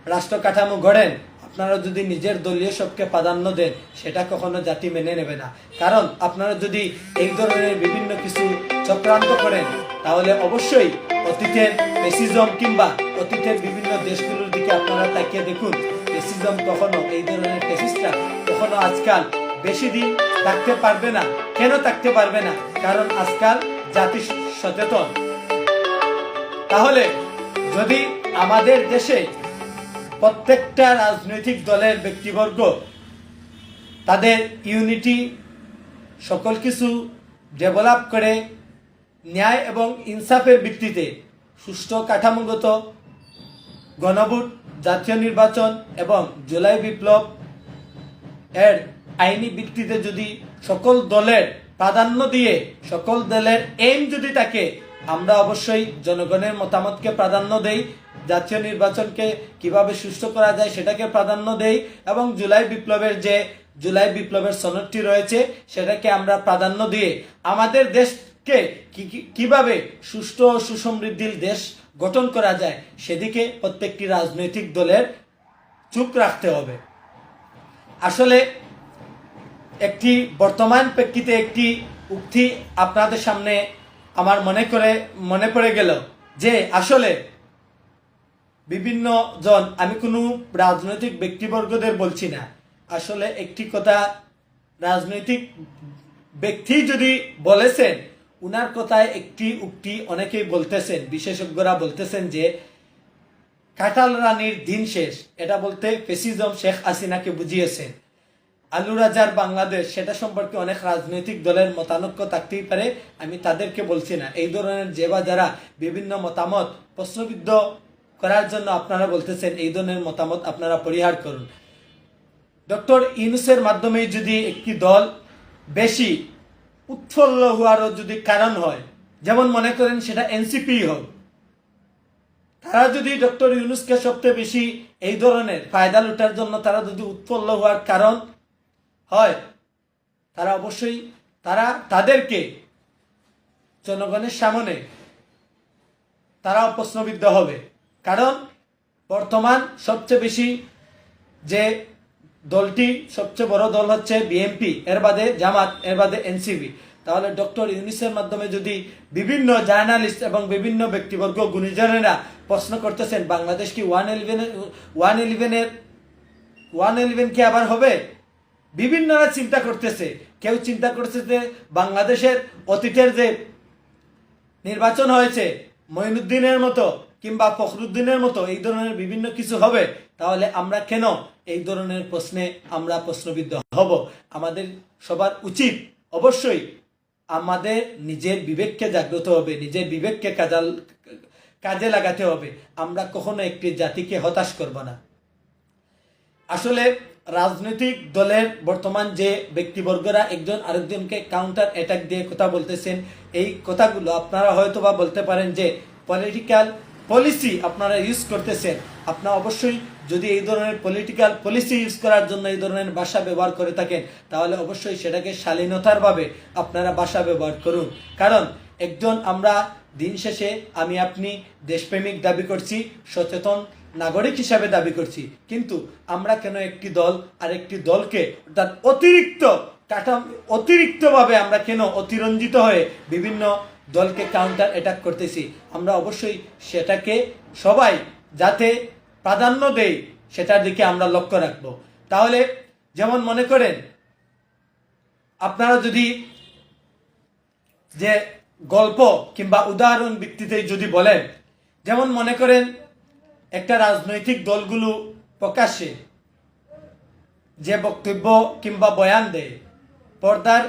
রাষ্ট্র কাঠামো গড়েন, আপনারা যদি নিজের দলীয় সবকে প্রাধান্য দেন, সেটা কখনো জাতি মেনে নেবে না। কারণ আপনারা যদি এই ধরনের বিভিন্ন কিছু চক্রান্ত করেন তাহলে অবশ্যই অতীতের ফ্যাসিজম কিংবা অতীতের বিভিন্ন দেশগুলোর দিকে আপনারা তাকিয়ে দেখুন, ফ্যাসিজম কখনো এই ধরনের ফ্যাসিস্টরা কখনো আজকাল বেশি দিন থাকতে পারবে না। কেন থাকতে পারবে না? কারণ আজকাল জাতি সচেতন। তাহলে যদি আমাদের দেশে প্রত্যেকটা রাজনৈতিক দলের ব্যক্তিবর্গ তাদের ইউনিটি সকল কিছু ডেভেলপ করে ন্যায় এবং ইনসাফের ভিত্তিতে সুষ্ঠু কাঠামোগত গণভোট, জাতীয় নির্বাচন এবং জুলাই বিপ্লব এর আইনি ভিত্তিতে যদি সকল দলের প্রাধান্য দিয়ে সকল দলের এইম যদি থাকে, আমরা অবশ্যই জনগণের মতামতকে প্রাধান্য দেই, জাতীয় নির্বাচনকে কিভাবে সুষ্ঠু করা যায় সেটাকে প্রাধান্য দেই, এবং জুলাই বিপ্লবের সনদটি রয়েছে সেটাকে আমরা প্রাধান্য দিয়ে আমাদের দেশকে কিভাবে সুষ্ঠু ও সুসমৃদ্ধির দেশ গঠন করা যায় সেদিকে প্রত্যেকটি রাজনৈতিক দলের চোখ রাখতে হবে। আসলে একটি বর্তমান প্রেক্ষিতে একটি উক্তি আপনাদের সামনে আমার মনে পড়ে গেল যে আসলে বিভিন্ন জন, আমি কোনো রাজনৈতিক ব্যক্তিবর্গদের বলছি না, আসলে একটি কথা রাজনৈতিক ব্যক্তি যদি বলেছেন, উনার কথায় একটি উক্তি অনেকেই বলতেছেন, বিশেষজ্ঞরা বলতেছেন যে কাঁঠাল রানীর দিন শেষ। এটা বলতে ফ্যাসিজম শেখ হাসিনাকে বুঝিয়েছেন। আলু রাজার বাংলাদেশ, সেটা সম্পর্কে অনেক রাজনৈতিক দলের মতানৈক্য থাকতেই পারে, আমি তাদেরকে বলছি না। এই ধরনের যারা বিভিন্ন মতামত প্রশ্নবিদ্ধ করার জন্য আপনারা বলতেছেন, এই ধরনের মতামত আপনারা পরিহার করুন। ডক্টর ইউনূসের মাধ্যমে যদি একটি দল বেশি উৎফুল্ল হওয়ারও যদি কারণ হয়, যেমন মনে করেন সেটা এনসিপি হোক, তারা যদি ডক্টর ইউনূসকে সবচেয়ে বেশি এই ধরনের ফায়দা লুটার জন্য তারা যদি উৎফুল্ল হওয়ার কারণ হয়, তারা অবশ্যই তাদেরকে জনগণের সামনে তারাও প্রশ্নবিদ্ধ হবে। কারণ বর্তমান সবচেয়ে বেশি যে দলটি সবচেয়ে বড় দল হচ্ছে বিএনপি, এর বাদে জামাত, এর বাদে এনসিপি। তাহলে ডক্টর ইউনূসের মাধ্যমে যদি বিভিন্ন জার্নালিস্ট এবং বিভিন্ন ব্যক্তিবর্গ গুণীজনেরা প্রশ্ন করতেছেন বাংলাদেশ কি 111 কি আবার হবে, বিভিন্নরা চিন্তা করতেছে। কেউ চিন্তা করছে যে বাংলাদেশের অতীতের যে নির্বাচন হয়েছে মঈনুদ্দিনের মতো কিংবা ফখরুদ্দিনের মতো এই ধরনের বিভিন্ন কিছু হবে, তাহলে আমরা কেন এই ধরনের প্রশ্নে আমরা প্রশ্নবিদ্ধ হব? আমাদের সবার উচিত অবশ্যই আমাদের নিজের বিবেককে জাগ্রত হবে, নিজের বিবেককে কাজে লাগাতে হবে। আমরা কখনো একটি জাতিকে হতাশ করব না। আসলে রাজনৈতিক দলের বর্তমান যে ব্যক্তিবর্গরা একজন আরেকজনকে কাউন্টার অ্যাটাক দিয়ে কথা বলতেছেন, এই কথাগুলো আপনারা হয়তো বা বলতে পারেন যে পলিটিক্যাল পলিসি আপনারা ইউজ করতেছেন। আপনারা অবশ্যই যদি এই ধরনের পলিটিক্যাল পলিসি ইউজ করার জন্য এই ধরনের ভাষা ব্যবহার করে থাকেন, তাহলে অবশ্যই সেটাকে শালীনতার ভাবে আপনারা ভাষা ব্যবহার করুন। কারণ একজন আমরা দিন শেষে আমি আপনি দেশপ্রেমিক দাবি করছি, সচেতন নাগরিক হিসাবে দাবি করছি, কিন্তু আমরা কেন একটি দল আর একটি দলকে অর্থাৎ অতিরিক্তভাবে আমরা কেন অতিরঞ্জিত হয়ে বিভিন্ন দলকে কাউন্টার অ্যাটাক করতেছি? আমরা অবশ্যই সেটাকে সবাই যাতে প্রাধান্য দেয় সেটার দিকে আমরা লক্ষ্য রাখবো। তাহলে যেমন মনে করেন আপনারা যদি যে গল্প কিংবা উদাহরণ ভিত্তিতে যদি বলেন, যেমন মনে করেন একটা রাজনৈতিক দলগুলো প্রকাশ্যে যে বক্তব্য কিংবা বয়ান দেয়, পর্দার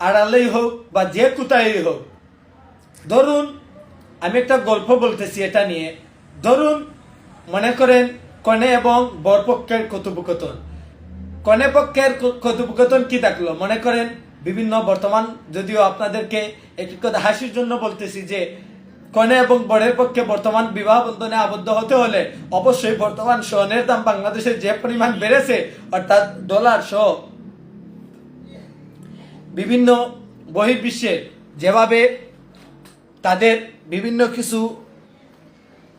আড়ালেই হোক বা যে কোথায় হোক, ধরুন আমি একটা গল্প বলতেছি এটা নিয়ে, ধরুন মনে করেন কনে এবং বরপক্ষের কথোপকথন। কনে পক্ষের কথোপকথন কি থাকলো, মনে করেন বিভিন্ন বর্তমান, যদিও আপনাদেরকে একটি কথা হাসির জন্য বলতেছি যে কনে এবং বরের পক্ষে বর্তমান বিবাহ বন্ধনে আবদ্ধ হতে হলে অবশ্যই বর্তমান স্বর্ণের দাম বাংলাদেশে যে পরিমাণ বেড়েছে, অর্থাৎ ডলার সহ বিভিন্ন বহির্বিশ্বে যেভাবে তাদের বিভিন্ন কিছু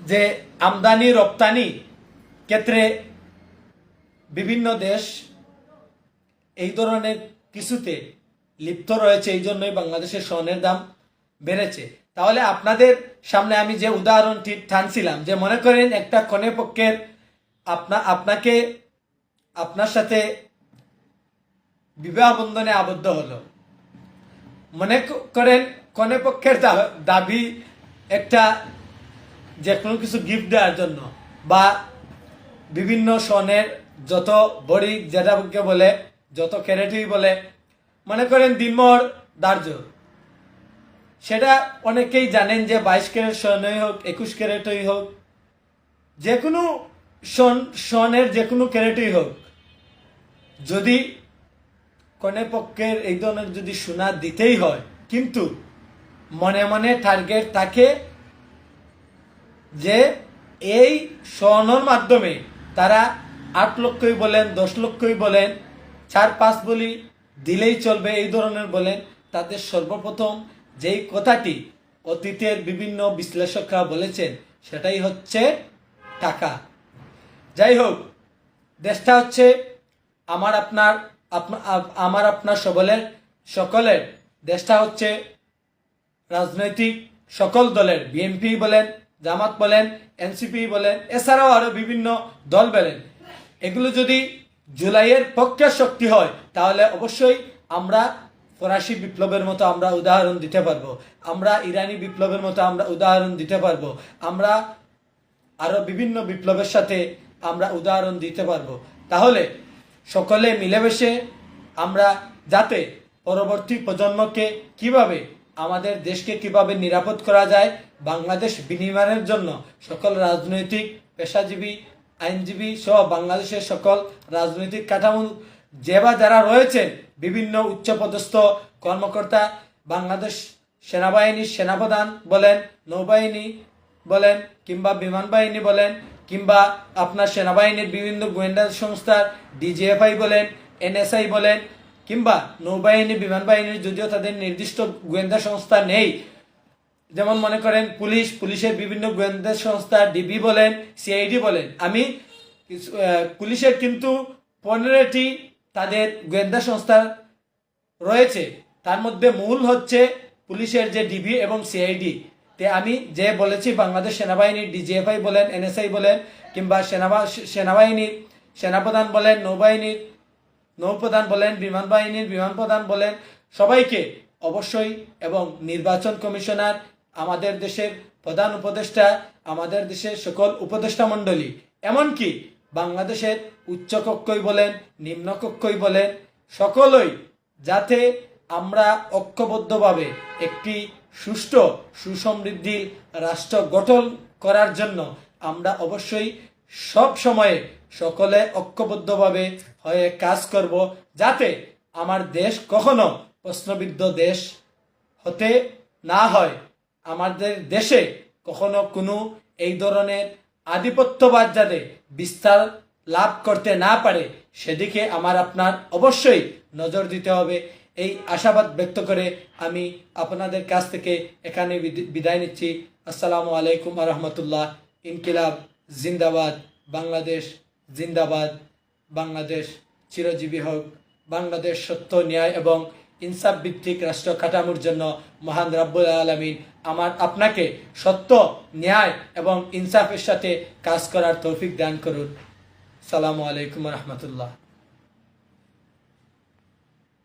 যে আমদানি রপ্তানি ক্ষেত্রে বিভিন্ন দেশ এই ধরনের কিছুতে লিপ্ত রয়েছে, এই জন্যই বাংলাদেশের স্বর্ণের দাম বেড়েছে। তাহলে আপনাদের সামনে আমি যে উদাহরণটি টানছিলাম, যে মনে করেন একটা কনে পক্ষের আপনাকে আপনার সাথে বিবাহ বন্ধনে আবদ্ধ হলো, মনে করেন কনে পক্ষের দাবি একটা যে কোনো কিছু গিফট দেওয়ার জন্য বা বিভিন্ন স্বর্ণের যত বড়ি যেটাকে বলে যত ক্যারেটই বলে, মনে করেন দিনমোহর ধার্য, সেটা অনেকেই জানেন যে 22 ক্যারেট স্বর্ণই হোক 21 ক্যারেটই হোক, যে কোনো স্বর্ণের যে কোনো ক্যারেটই হোক, যদি কনে পক্ষের এই ধরনের যদি সোনা দিতেই হয়, কিন্তু মনে মনে টার্গেট থাকে যে এই স্বর্ণর মাধ্যমে তারা 8 লক্ষই বলেন 10 লক্ষই বলেন 4-5 বলি দিলেই চলবে এই ধরনের বলেন, তাদের সর্বপ্রথম যেই কথাটি অতীতের বিভিন্ন বিশ্লেষকরা বলেছেন সেটাই হচ্ছে টাকা। যাই হোক, দেশটা হচ্ছে আমার আপনার সকলের দেশটা হচ্ছে রাজনৈতিক সকল দলের, বিএনপি বলেন, জামাত বলেন, এনসিপি বলেন, এছাড়াও আরো বিভিন্ন দল বলেন, এগুলো যদি জুলাইয়ের পক্ষে শক্তি হয় তাহলে অবশ্যই আমরা ফরাসি বিপ্লবের মতো আমরা উদাহরণ দিতে পারবো, আমরা ইরানি বিপ্লবের মতো আমরা উদাহরণ দিতে পারবো, আমরা আরো বিভিন্ন বিপ্লবের সাথে আমরা উদাহরণ দিতে পারবো। তাহলে সকলে মিলেমিশে আমরা যাতে পরবর্তী প্রজন্মকে কিভাবে আমাদের দেশকে কিভাবে নিরাপদ করা যায়, বাংলাদেশ বিনির্মাণের জন্য সকল রাজনৈতিক পেশাজীবী আইনজীবী সহ বাংলাদেশের সকল রাজনৈতিক কাঠামো যারা রয়েছেন, বিভিন্ন উচ্চপদস্থ কর্মকর্তা, বাংলাদেশ সেনাবাহিনীর সেনাপ্রধান বলেন, নৌবাহিনী বলেন, কিংবা বিমান বাহিনী বলেন, কিংবা আপনার সেনাবাহিনীর বিভিন্ন গোয়েন্দা সংস্থার ডিজিএফআই বলেন, এনএসআই বলেন, কিংবা নৌবাহিনী বিমান বাহিনীর যদিও তাদের নির্দিষ্ট গোয়েন্দা সংস্থা নেই, যেমন মনে করেন পুলিশের বিভিন্ন গোয়েন্দা সংস্থা ডিবি বলেন, সিআইডি বলেন, আমি পুলিশের কিন্তু 15টি তাদের গোয়েন্দা সংস্থা রয়েছে, তার মধ্যে মূল হচ্ছে পুলিশের যে ডিবি এবং সিআইডি। তে আমি যে বলেছি বাংলাদেশ সেনাবাহিনীর ডিজিএফআই বলেন, এনএসআই বলেন, কিংবা সেনাবাহিনীর সেনাপ্রধান বলেন, নৌবাহিনীর নৌপ্রধান বলেন, বিমান বাহিনীর বিমান প্রধান বলেন, সবাইকে অবশ্যই, এবং নির্বাচন কমিশনার, আমাদের দেশের প্রধান উপদেষ্টা, আমাদের দেশের সকল উপদেষ্টা মণ্ডলী, এমনকি বাংলাদেশের উচ্চকক্ষই বলেন নিম্নকক্ষই বলেন, সকলেই যাতে আমরা ঐক্যবদ্ধভাবে একটি সুষ্ঠু সুসমৃদ্ধি রাষ্ট্র গঠন করার জন্য আমরা অবশ্যই সব সময়ে সকলে ঐক্যবদ্ধভাবে হয়ে কাজ করব, যাতে আমার দেশ কখনো প্রশ্নবিদ্ধ দেশ হতে না হয়, আমাদের দেশে কখনো কোনো এই ধরনের আধিপত্যবাদ যাতে বিস্তার লাভ করতে না পারে, সেদিকে আমার আপনার অবশ্যই নজর দিতে হবে। এই আশাবাদ ব্যক্ত করে আমি আপনাদের কাছ থেকে এখানে বিদায় নিচ্ছি। আসসালামু আলাইকুম ওয়া রাহমাতুল্লাহ। ইনকিলাব জিন্দাবাদ, বাংলাদেশ জিন্দাবাদ, বাংলাদেশ চিরজীবী হোক। বাংলাদেশ সত্য, ন্যায় এবং ইনসাফ ভিত্তিক রাষ্ট্র কাঠামোর জন্য মহান রব্বুল আলামিন আমার আপনাকে সত্য, ন্যায় এবং ইনসাফের সাথে কাজ করার তৌফিক দান করুন। আসসালামু আলাইকুম ওয়া রাহমাতুল্লাহ।